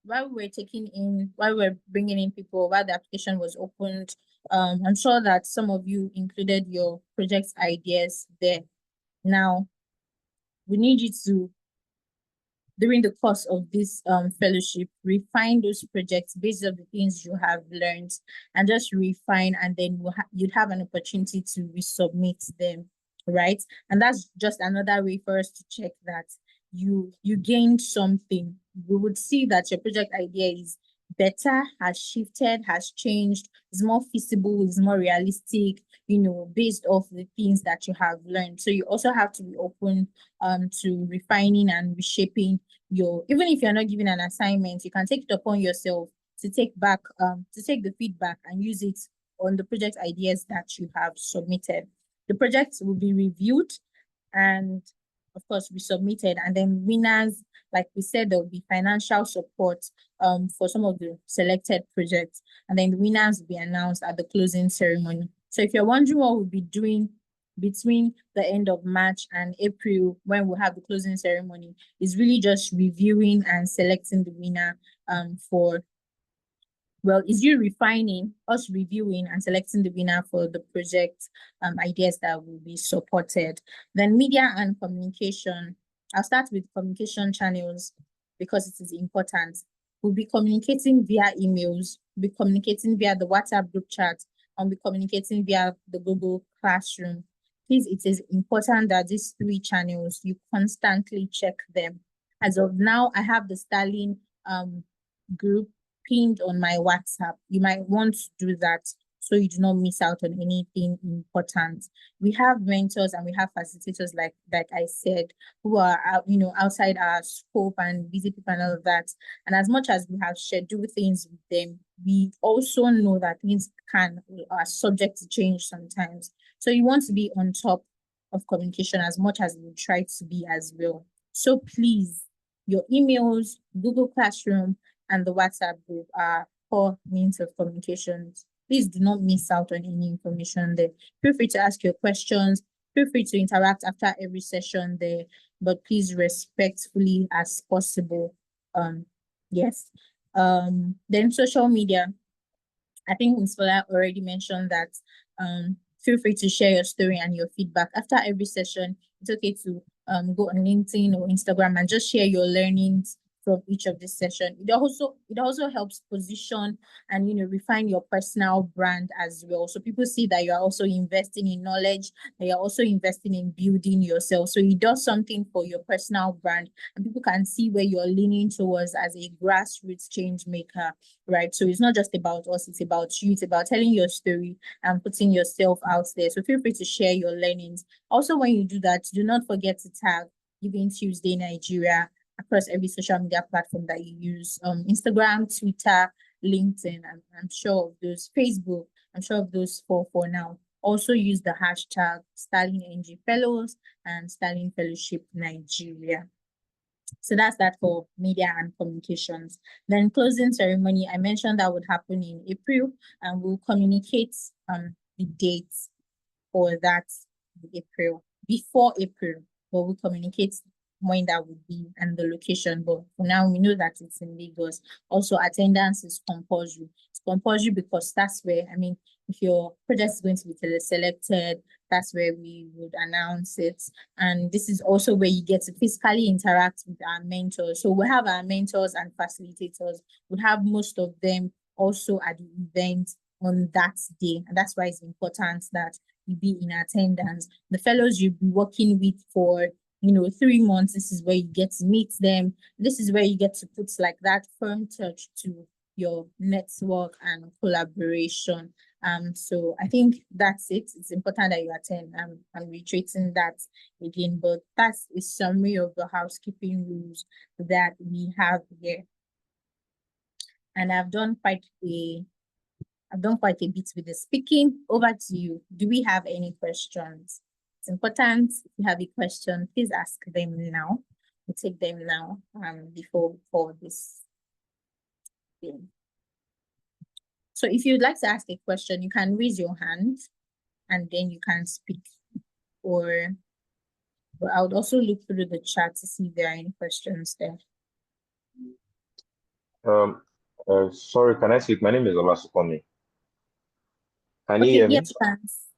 we're bringing in people, while the application was opened, I'm sure that some of you included your project ideas there. Now, we need you to, during the course of this fellowship, refine those projects based on the things you have learned, and just refine, and then you'd have an opportunity to resubmit them, right? And that's just another way for us to check that you gained something. We would see that your project idea is better, has shifted, has changed, is more feasible, is more realistic, based off the things that you have learned. So you also have to be open to refining and reshaping even if you're not given an assignment, you can take it upon yourself to take the feedback and use it on the project ideas that you have submitted. The project will be reviewed and of course resubmitted, and then winners, like we said, there will be financial support for some of the selected projects, and then the winners will be announced at the closing ceremony. So if you're wondering what we'll be doing between the end of March and April, when we'll have the closing ceremony, is really just reviewing and selecting the winner is you refining, us reviewing and selecting the winner for the project ideas that will be supported. Then media and communication. I'll start with communication channels because it is important. We'll be communicating via emails, we'll be communicating via the WhatsApp group chat, and we'll be communicating via the Google Classroom. Please, it is important that these 3 channels, you constantly check them. As of now, I have the Starling group pinned on my WhatsApp. You might want to do that so you do not miss out on anything important. We have mentors and we have facilitators, like I said, who are outside our scope and busy people and all of that. And as much as we have scheduled things with them, we also know that things are subject to change sometimes. So you want to be on top of communication as much as you try to be as well. So please, your emails, Google Classroom, and the WhatsApp group are core means of communications. Please do not miss out on any information there. Feel free to ask your questions. Feel free to interact after every session there, but please respectfully as possible. Yes. Then social media. I think Ms. Fola already mentioned that feel free to share your story and your feedback. After every session, it's okay to go on LinkedIn or Instagram and just share your learnings from each of this session. It also helps position and refine your personal brand as well. So people see that you are also investing in knowledge, that you're also investing in building yourself. So it does something for your personal brand, and people can see where you're leaning towards as a grassroots change maker, right? So it's not just about us, it's about you, it's about telling your story and putting yourself out there. So feel free to share your learnings. Also, when you do that, do not forget to tag Giving Tuesday Nigeria across every social media platform that you use. Instagram, Twitter, LinkedIn, I'm sure of those, Facebook, I'm sure of those four for now. Also use the hashtag Starling NG Fellows and Starling Fellowship Nigeria. So that's that for media and communications. Then closing ceremony, I mentioned that would happen in April, and we'll communicate the dates for that in April, before April, but we'll communicate when that would be and the location. But for now, we know that it's in Lagos. Also, attendance is compulsory. It's compulsory because that's where, if your project is going to be teleselected, that's where we would announce it. And this is also where you get to physically interact with our mentors. So we have our mentors and facilitators. We have most of them also at the event on that day. And that's why it's important that you be in attendance. The fellows you'll be working with for 3 months, this is where you get to meet them. This is where you get to put like that firm touch to your network and collaboration. So I think that's it. It's important that you attend. I'm reiterating that again, but that's a summary of the housekeeping rules that we have here. And I've done quite a bit with the speaking. Over to you. Do we have any questions? It's important. If you have a question, please ask them now. We'll take them now before this thing. So if you'd like to ask a question, you can raise your hand and then you can speak. Or I would also look through the chat to see if there are any questions there. Sorry, can I speak? My name is Olasukomi. Can you hear me?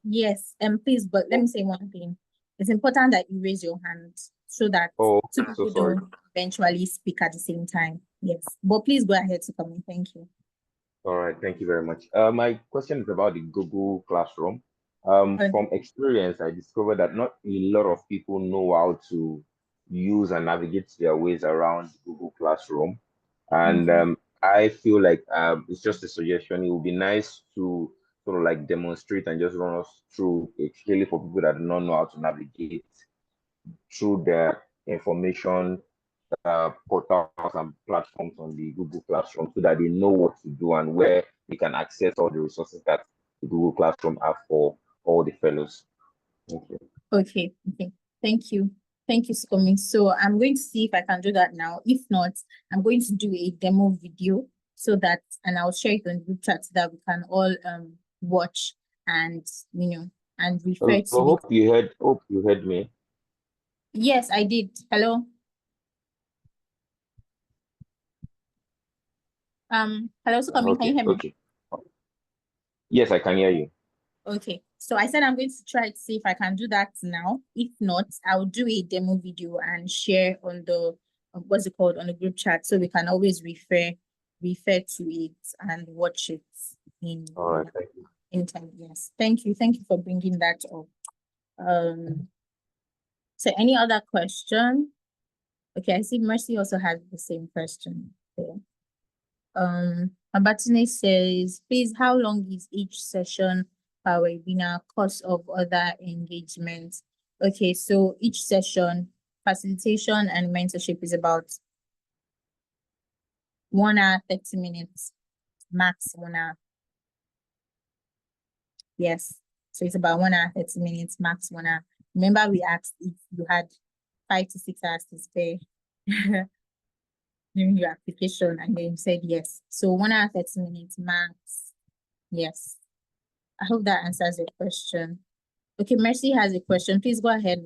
Yes, please, but let me say one thing. It's important that you raise your hand so that two people don't eventually speak at the same time. Yes, but please go ahead to comment. Thank you. All right, thank you very much. My question is about the Google Classroom. From experience, I discovered that not a lot of people know how to use and navigate their ways around Google Classroom. And I feel like it's just a suggestion. It would be nice to sort of like demonstrate and just run us through, especially for people that do not know how to navigate through the information portals and platforms on the Google Classroom, so that they know what to do and where they can access all the resources that the Google Classroom have for all the fellows. Thank you. Okay. Thank you. Thank you, Sukomi. So I'm going to see if I can do that now. If not, I'm going to do a demo video and I'll share it on the group chat so that we can all watch and and refer to Hope you heard me. Yes, I did. Hello. Hello, Sukomi, can you hear me? Okay. Yes, I can hear you. Okay, so I said I'm going to try to see if I can do that now. If not, I'll do a demo video and share on the on the group chat, so we can always refer to it and watch it in time. Yes, thank you for bringing that up. So any other question? Okay, I see Mercy also has the same question. Okay. Abatine says, please, how long is each session per webinar, cost of other engagements? Okay, so each session, facilitation and mentorship is about 1 hour, 30 minutes, max 1 hour. Yes, so it's about 1 hour, 30 minutes, max 1 hour. Remember, we asked if you had 5 to 6 hours to spare during your application, and then you said yes. So 1 hour, 30 minutes max. Yes. I hope that answers your question. Okay, Mercy has a question. Please go ahead,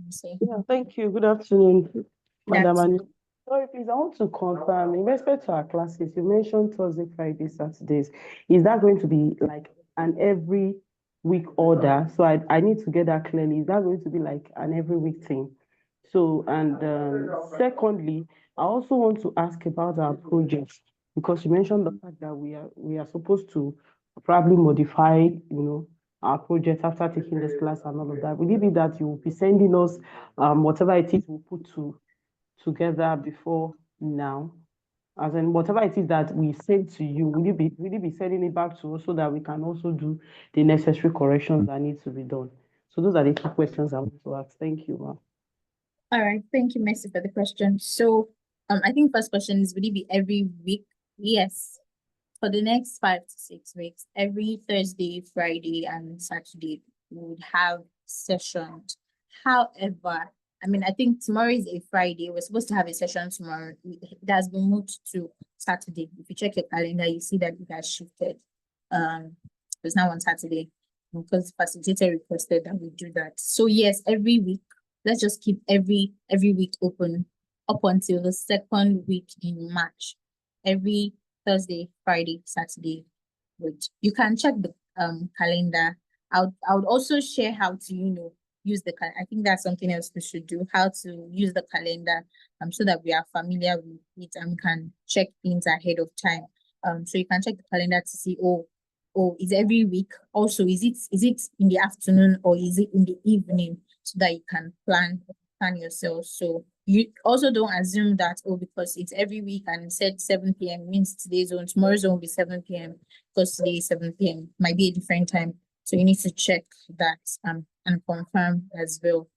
Mercy. Yeah, thank you. Good afternoon, Madam. Sorry, please, I want to confirm, in respect to our classes, you mentioned Thursday, Friday, Saturdays. Is that going to be like an every week order? So I need to get that clearly. Is that going to be like an every week thing? So, and secondly, I also want to ask about our projects, because you mentioned the fact that we are supposed to probably modify, our projects after taking this class and all of that. Will it be that you will be sending us whatever it is we put together before now? As in whatever it is that we send to you, will you be sending it back to us so that we can also do the necessary corrections that need to be done? So those are the two questions I want to ask. Thank you, ma'am. All right, thank you, Mercy, for the question. So, I think first question is, would it be every week? Yes. For the next 5 to 6 weeks, every Thursday, Friday, and Saturday, we would have sessions. However, I think tomorrow is a Friday. We're supposed to have a session tomorrow. It has been moved to Saturday. If you check your calendar, you see that it has shifted. It's now on Saturday because facilitator requested that we do that. So yes, every week, let's just keep every week open up until the second week in March. Every Thursday, Friday, Saturday. You can check the calendar. I would also share how to use the calendar. I think that's something else we should do, how to use the calendar so that we are familiar with it and can check things ahead of time. So you can check the calendar to see, is every week. Also, is it in the afternoon or is it in the evening, so that you can plan yourself. So you also don't assume that, because it's every week and it said 7 p.m. means tomorrow's zone will be 7 p.m. because today is 7 p.m. Might be a different time. So you need to check that and confirm as well.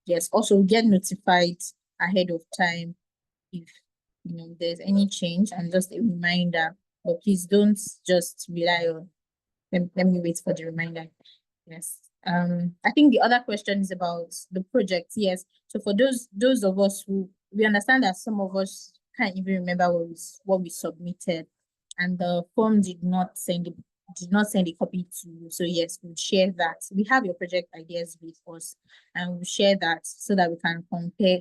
Yes, also get notified ahead of time if there's any change, and just a reminder. But please don't just rely on let me wait for the reminder. Yes. I think the other question is about the project. Yes. So for those of us who, we understand that some of us can't even remember what we submitted, and the form did not send a copy to you. So yes, we'll share that. We have your project ideas with us, and we'll share that so that we can compare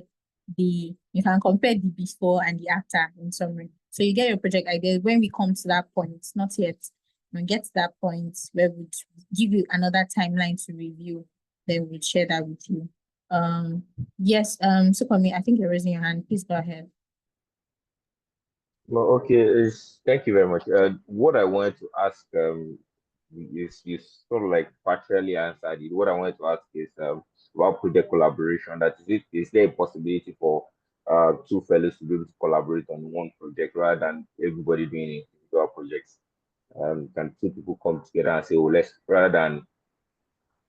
the before and the after in summary. So you get your project ideas when we come to that point, not yet. When we get to that point where we'd give you another timeline to review, then we'd share that with you. Yes, so for me, I think you're raising your hand. Please go ahead. Well, okay, thank you very much. What I wanted to ask, you sort of like partially answered it. What I wanted to ask is about project collaboration. Is there a possibility for two fellows to be able to collaborate on one project rather than everybody doing individual projects? Can two people come together and say, let's, rather than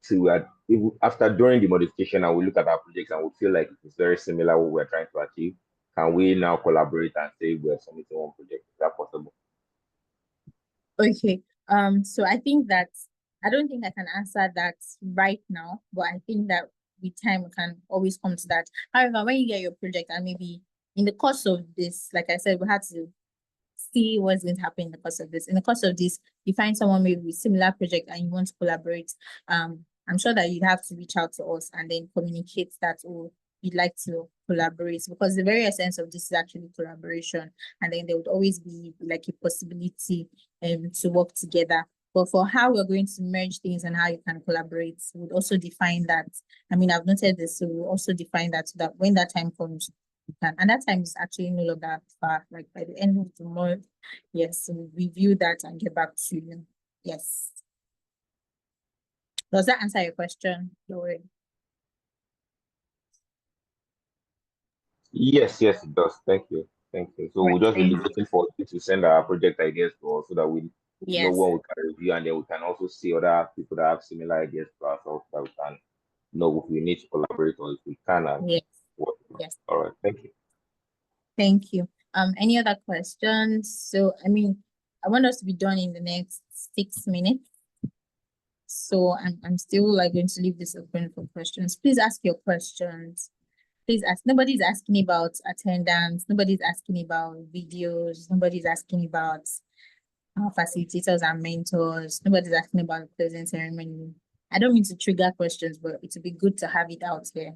during the modification and we look at our projects and we feel like it's very similar what we're trying to achieve, can we now collaborate and say we're submitting one project? Is that possible? Okay. So I think that I don't think I can answer that right now, but I think that with time we can always come to that. However, when you get your project and maybe in the course of this, like I said, we had to see what's going to happen in the course of this. In the course of this, you find someone maybe with similar project and you want to collaborate. I'm sure that you'd have to reach out to us and then communicate that, you'd like to collaborate, because the very essence of this is actually collaboration. And then there would always be like a possibility to work together. But for how we're going to merge things and how you can collaborate, we would also define that. I've noted this, so we'll also define that so that when that time comes, you can. And that time is actually no longer far, like by the end of the month. Yes, so we'll review that and get back to you. Yes. Does that answer your question, Lori? Yes, it does. Thank you. So we'll just be waiting for you to send our project ideas to us so that we know what we can review, and then we can also see other people that have similar ideas to ourselves, that we can know if we need to collaborate or if we can. Yes. All right. Thank you. Thank you. Any other questions? So I want us to be done in the next 6 minutes. So I'm still going to leave this open for questions. Please ask your questions. Please ask. Nobody's asking about attendance. Nobody's asking about videos. Nobody's asking about facilitators and mentors. Nobody's asking about the closing ceremony. I don't mean to trigger questions, but it would be good to have it out here.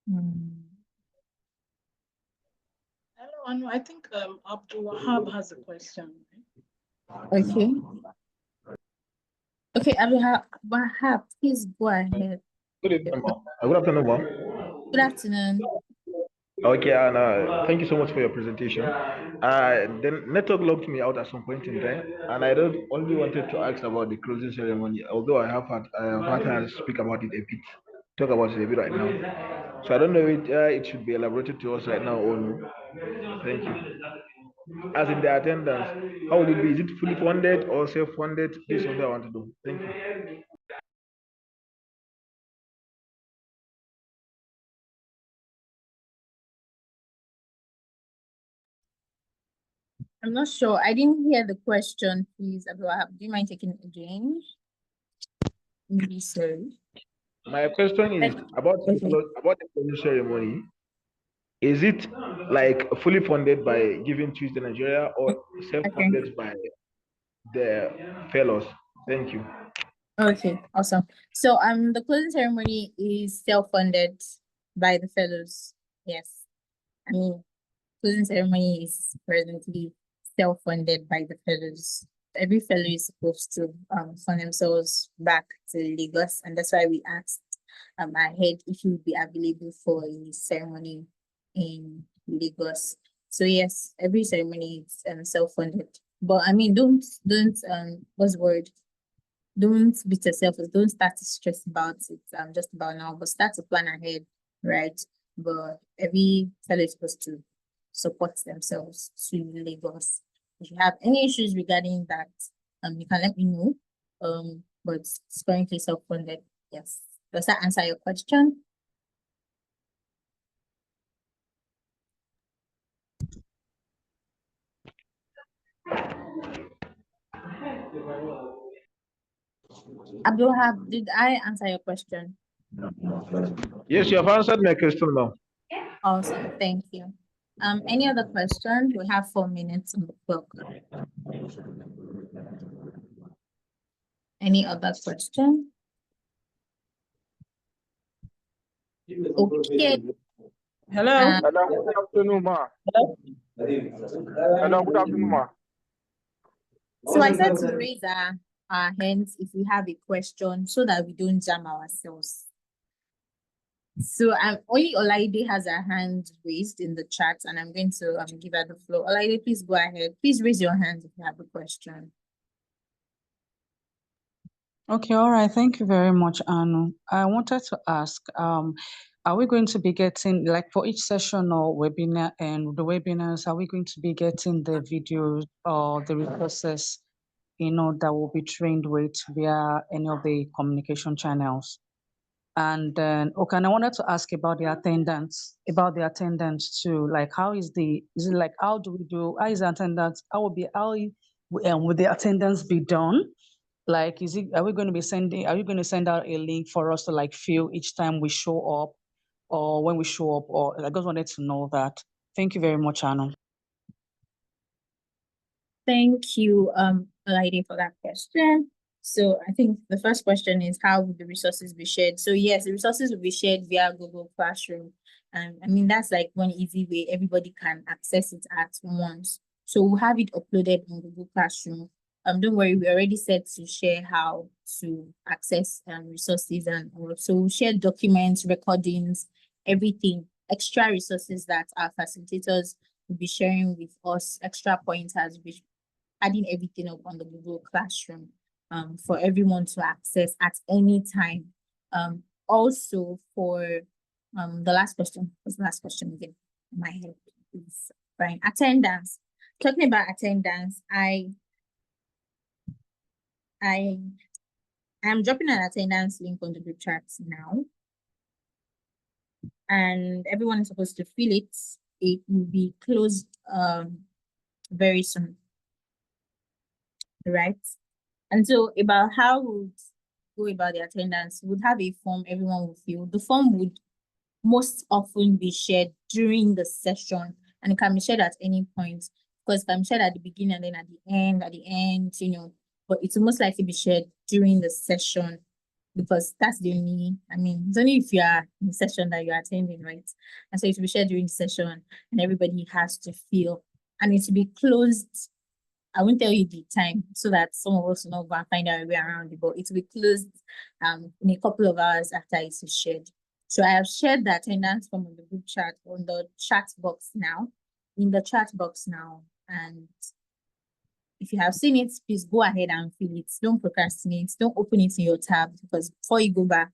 Hello, Anu. I think Abdul Wahab has a question. Okay. Okay, Wahab, please go ahead. Good evening, ma'am. Good afternoon, ma'am. Good afternoon. Okay, and thank you so much for your presentation. The network locked me out at some point in time, and I don't only wanted to ask about the closing ceremony, although I have had time to speak about it a bit, talk about it a bit right now. So I don't know if it should be elaborated to us right now or no. Thank you. As in the attendance, how would it be? Is it fully funded or self-funded? This is what I want to know. Thank you. I'm not sure. I didn't hear the question, please, Abdul Wahab. Do you mind taking it again? Maybe so. My question is about the closing ceremony. Is it like fully funded by Giving Tuesday Nigeria or self-funded by the fellows? Thank you. Okay, awesome. So the closing ceremony is self-funded by the fellows. Yes. I mean, closing ceremony is presently self-funded by the fellows. Every fellow is supposed to fund themselves back to Lagos, and that's why we asked ahead if he would be available for a ceremony in Lagos. So yes, every ceremony is self-funded. But I mean, don't what's the word? Don't beat yourself. Don't start to stress about it. Just about now, but start to plan ahead, right? But every fellow is supposed to support themselves to Lagos. If you have any issues regarding that, you can let me know. But it's currently self-funded. Yes. Does that answer your question? Abdul Wahab, did I answer your question? Yes, you have answered my question now. Awesome, thank you. Any other questions? We have 4 minutes on the clock. Any other question? Okay. Hello. Hello, good afternoon, ma. Hello, good afternoon, ma. So I said to raise our hands if we have a question so that we don't jam ourselves. So only Olaide has her hand raised in the chat, and I'm going to give her the floor. Olaide, please go ahead. Please raise your hand if you have a question. Okay, all right. Thank you very much, Anu. I wanted to ask, are we going to be getting, like for each session or webinar and the webinars, are we going to be getting the videos or the resources, that will be trained with via any of the communication channels? And then, okay, and I wanted to ask about the attendance too. Like, how is it like, how is the attendance, will the attendance be done? Like, are you going to send out a link for us to like fill each time we show up or when we show up? Or I just wanted to know that. Thank you very much, Anu. Thank you, Olaide, for that question. So I think the first question is, how would the resources be shared? So yes, the resources will be shared via Google Classroom. And I mean, that's like one easy way everybody can access it at once. So we'll have it uploaded in Google Classroom. Don't worry, we already said to share how to access resources, and so we'll share documents, recordings, everything, extra resources that our facilitators will be sharing with us, extra pointers, which adding everything up on the Google Classroom for everyone to access at any time. Also for the last question, what's the last question again? My head is fine. Attendance. Talking about attendance, I am dropping an attendance link on the group chat now, and everyone is supposed to fill it. It will be closed very soon, right? And so about how we go about the attendance, we would have a form everyone will fill. The form would most often be shared during the session, and it can be shared at any point, because it can be shared at the beginning and then at the end, but it's most likely be shared during the session. because that's the only, it's only if you are in the session that you're attending, right? And so it will be shared during the session and everybody has to feel, and it will be closed. I won't tell you the time so that some of us will not go and find our way around it, but it will be closed in a couple of hours after it is shared. So I have shared the attendance form on the group chat, on the chat box now, in the chat box now. And if you have seen it, please go ahead and fill it. Don't procrastinate. Don't open it in your tab, because before you go back,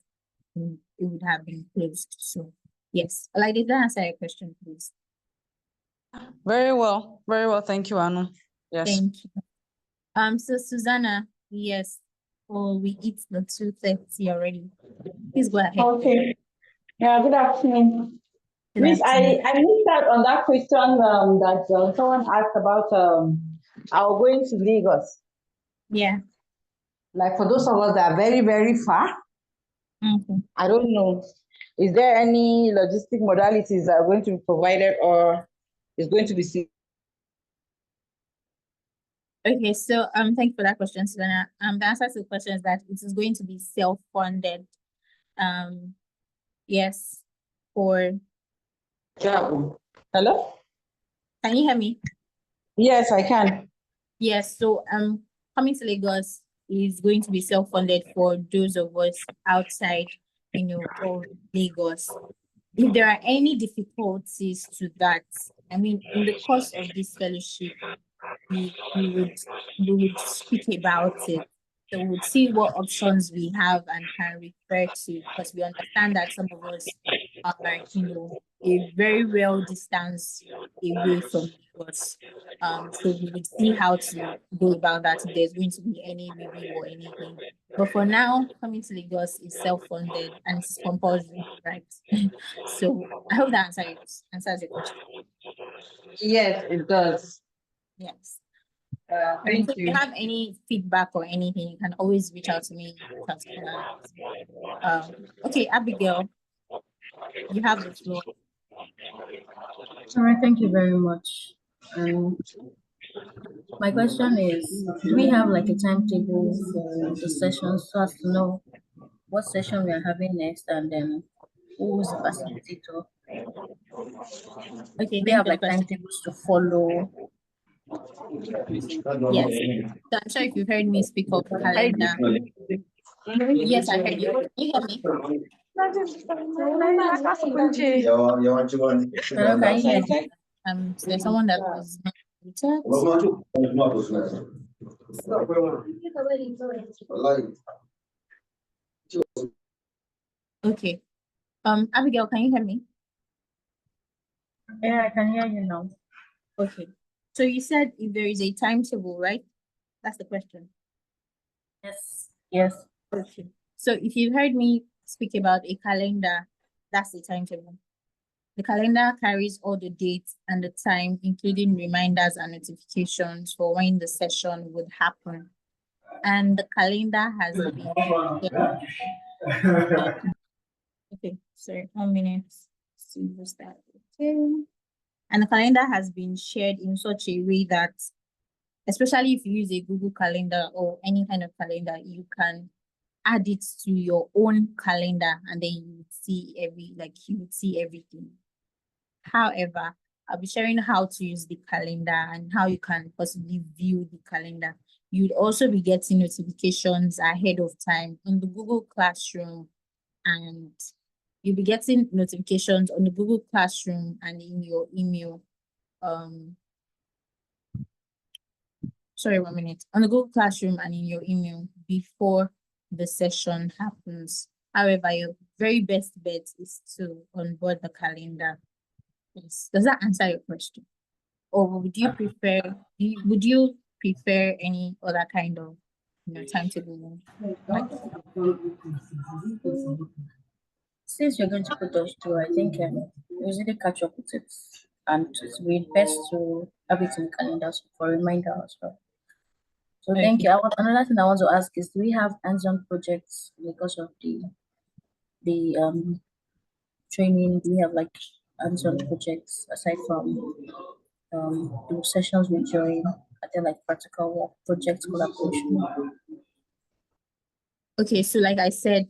it would have been closed. So yes, did that answer your question, please? Very well. Very well. Thank you, Anu. Yes. Thank you. So Susanna, yes. Oh, we eat the 2:30 already. Please go ahead. Okay. Yeah, good afternoon. Good Please, afternoon. I missed out on that question that someone asked about our going to Lagos. Yeah. Like for those of us that are very, very far, I don't know. Is there any logistic modalities that are going to be provided, or is going to be Okay, so thank you for that question, Susanna. The answer to the question is that it is going to be self-funded. Yes, for Hello? Can you hear me? Yes, I can. Yes, so coming to Lagos is going to be self-funded for those of us outside, of Lagos. If there are any difficulties to that, in the course of this fellowship, we would speak about it. So we'll see what options we have and can refer to, because we understand that some of us are, a very real distance away from us. So we would see how to go about that if there's going to be any review or anything. But for now, coming to Lagos is self-funded and it's compulsory, right? So I hope that answers your question. Yes, it does. Yes. Thank So if you have any feedback or anything, you can always reach out to me. Okay, Abigail, you have the floor. All right, thank you very much. My question is, do we have like a timetable for the sessions so as to know what session we are having next, and then who is the facilitator? Okay, we have like timetables to follow. Yes. So I'm sure if you heard me speak of calendar. Yes, I heard you. Can you hear me? Hello, can you hear me? There's someone that was not okay. Abigail, can you hear me? Yeah, I can hear you now. Okay. So you said if there is a timetable, right? That's the question. Yes. Yes. Okay. So if you heard me speak about a calendar, that's the timetable. The calendar carries all the dates and the time, including reminders and notifications for when the session would happen. And the calendar has been okay, sorry, 1 minute. See what's that. Okay. And the calendar has been shared in such a way that, especially if you use a Google Calendar or any kind of calendar, you can add it to your own calendar and then you would see everything. However, I'll be sharing how to use the calendar and how you can possibly view the calendar. You'd also be getting notifications ahead of time on the Google Classroom, and you'll be getting notifications on the Google Classroom and in your email. Sorry, 1 minute. On the Google Classroom and in your email before the session happens. However, your very best bet is to onboard the calendar. Yes. Does that answer your question? Or would you prefer any other kind of timetable? Since you're going to put us through, I think usually catch up with it, and it's really best to have it in calendars for reminder as well. So thank you. Another thing I want to ask is, do we have hands-on projects because of the training? Do we have like hands-on projects aside from the sessions we join? Are there like practical work project collaboration? Okay, so like I said,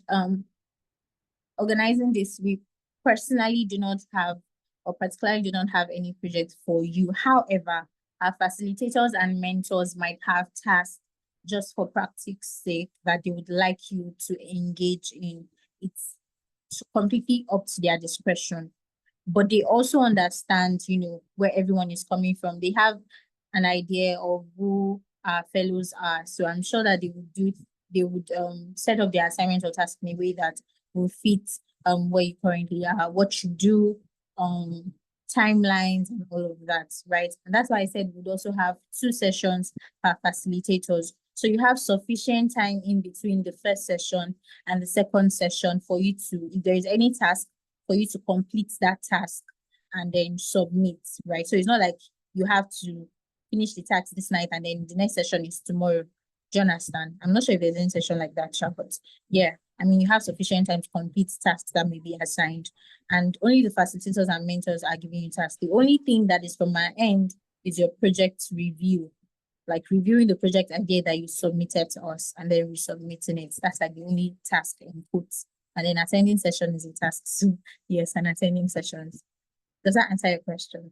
organizing this, we personally do not have, or particularly do not have any project for you. However, our facilitators and mentors might have tasks just for practice sake that they would like you to engage in. It's completely up to their discretion. But they also understand, where everyone is coming from. They have an idea of who our fellows are. So I'm sure that they would set up their assignment or task in a way that will fit where you currently are, what you do, timelines and all of that, right? And that's why I said we'd also have 2 sessions per facilitators. So you have sufficient time in between the first session and the second session for you to, if there is any task, for you to complete that task and then submit, right? So it's not like you have to finish the task this night and then the next session is tomorrow. Do you understand? I'm not sure if there's any session like that, but yeah, I mean, you have sufficient time to complete tasks that may be assigned, and only the facilitators and mentors are giving you tasks. The only thing that is from my end is your project review, like reviewing the project idea that you submitted to us and then resubmitting it. That's like the only task input. And then attending session is a task. So yes, and attending sessions. Does that answer your question?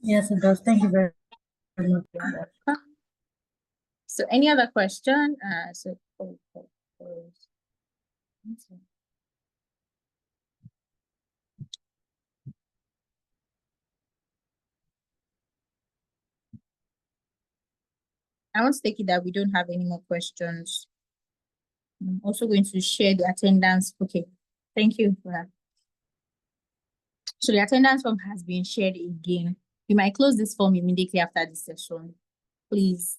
Yes, it does. Thank you very much. So any other question? I want to take it that we don't have any more questions. I'm also going to share the attendance. Okay, thank you for that. So the attendance form has been shared again. We might close this form immediately after this session, please.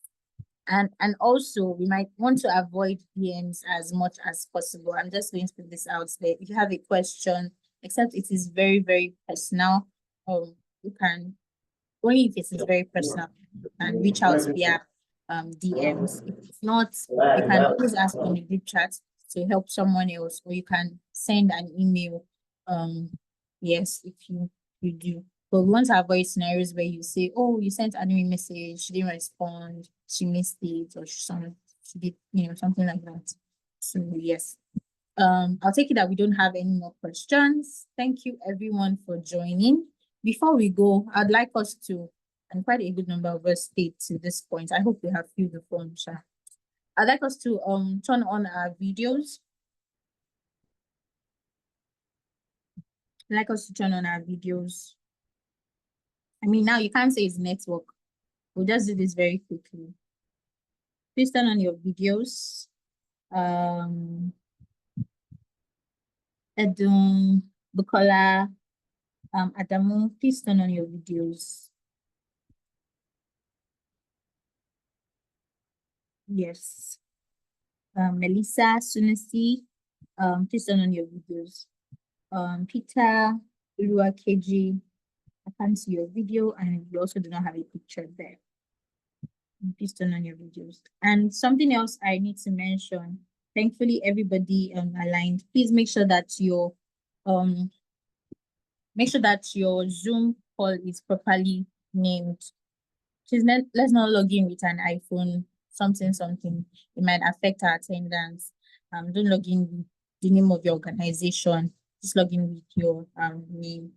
And also, we might want to avoid DMs as much as possible. I'm just going to put this out there. If you have a question, except it is very, very personal, you can, only if it is very personal, and reach out via DMs. If it's not, you can always ask on the group chat to help someone else, or you can send an email. Yes, if you do. But we want to avoid scenarios where you say, oh, you sent an email message, she didn't respond, she missed it, or she did, something like that. So yes. I'll take it that we don't have any more questions. Thank you everyone for joining. Before we go, I'd like us to, and quite a good number of us stayed to this point. I hope we have filled the form, sir. I'd like us to turn on our videos. I'd like us to turn on our videos. I mean, now you can't say it's network. We'll just do this very quickly. Please turn on your videos. Edun, Bukola, Adamu, please turn on your videos. Yes. Melissa, Sunisi, please turn on your videos. Peter, Uluwakeji, I can't see your video, and you also do not have a picture there. Please turn on your videos. And something else I need to mention. Thankfully, everybody aligned. Please make sure that your Zoom call is properly named. Please let's not log in with an iPhone something. It might affect our attendance. Don't log in with the name of your organization. Just log in with your name.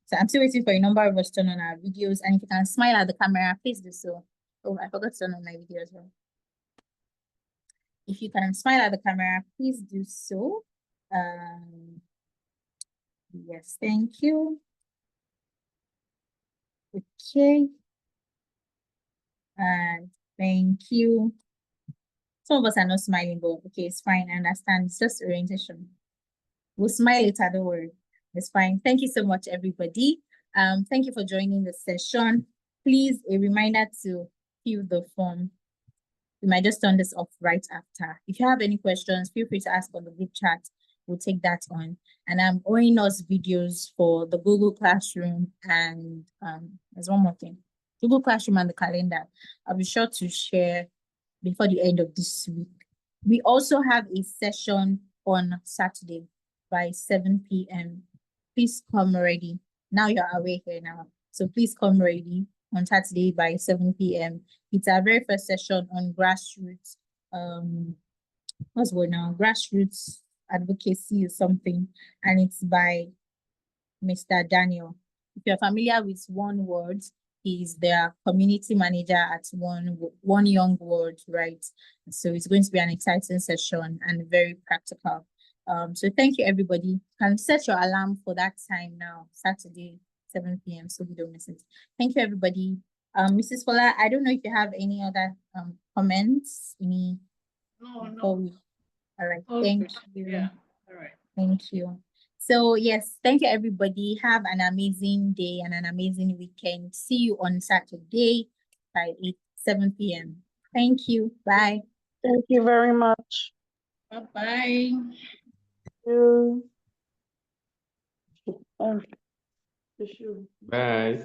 So I'm still waiting for a number of us to turn on our videos, and if you can smile at the camera, please do so. Oh, I forgot to turn on my video as well. If you can smile at the camera, please do so. Yes, thank you. Okay. And thank you. Some of us are not smiling, but okay, it's fine. I understand. It's just orientation. We'll smile later, don't worry. It's fine. Thank you so much, everybody. Thank you for joining the session. Please, a reminder to fill the form. We might just turn this off right after. If you have any questions, feel free to ask on the group chat. We'll take that on. And I'm owing us videos for the Google Classroom, and there's one more thing. Google Classroom and the calendar. I'll be sure to share before the end of this week. We also have a session on Saturday by 7 p.m. Please come ready. Now you're aware here now. So please come ready on Saturday by 7 p.m. It's our very first session on grassroots what's the word now? Grassroots advocacy or something, and it's by Mr. Daniel. If you're familiar with One Word, he's their community manager at One Young World, right? So it's going to be an exciting session and very practical. So thank you, everybody. Can set your alarm for that time now, Saturday, 7 p.m. so we don't miss it. Thank you, everybody. Mrs. Fola, I don't know if you have any other comments. No. All right. Thank you. Yeah. All right. Thank you. So yes, thank you, everybody. Have an amazing day and an amazing weekend. See you on Saturday by 7 p.m. Thank you. Bye. Thank you very much. Bye-bye. You. Bye.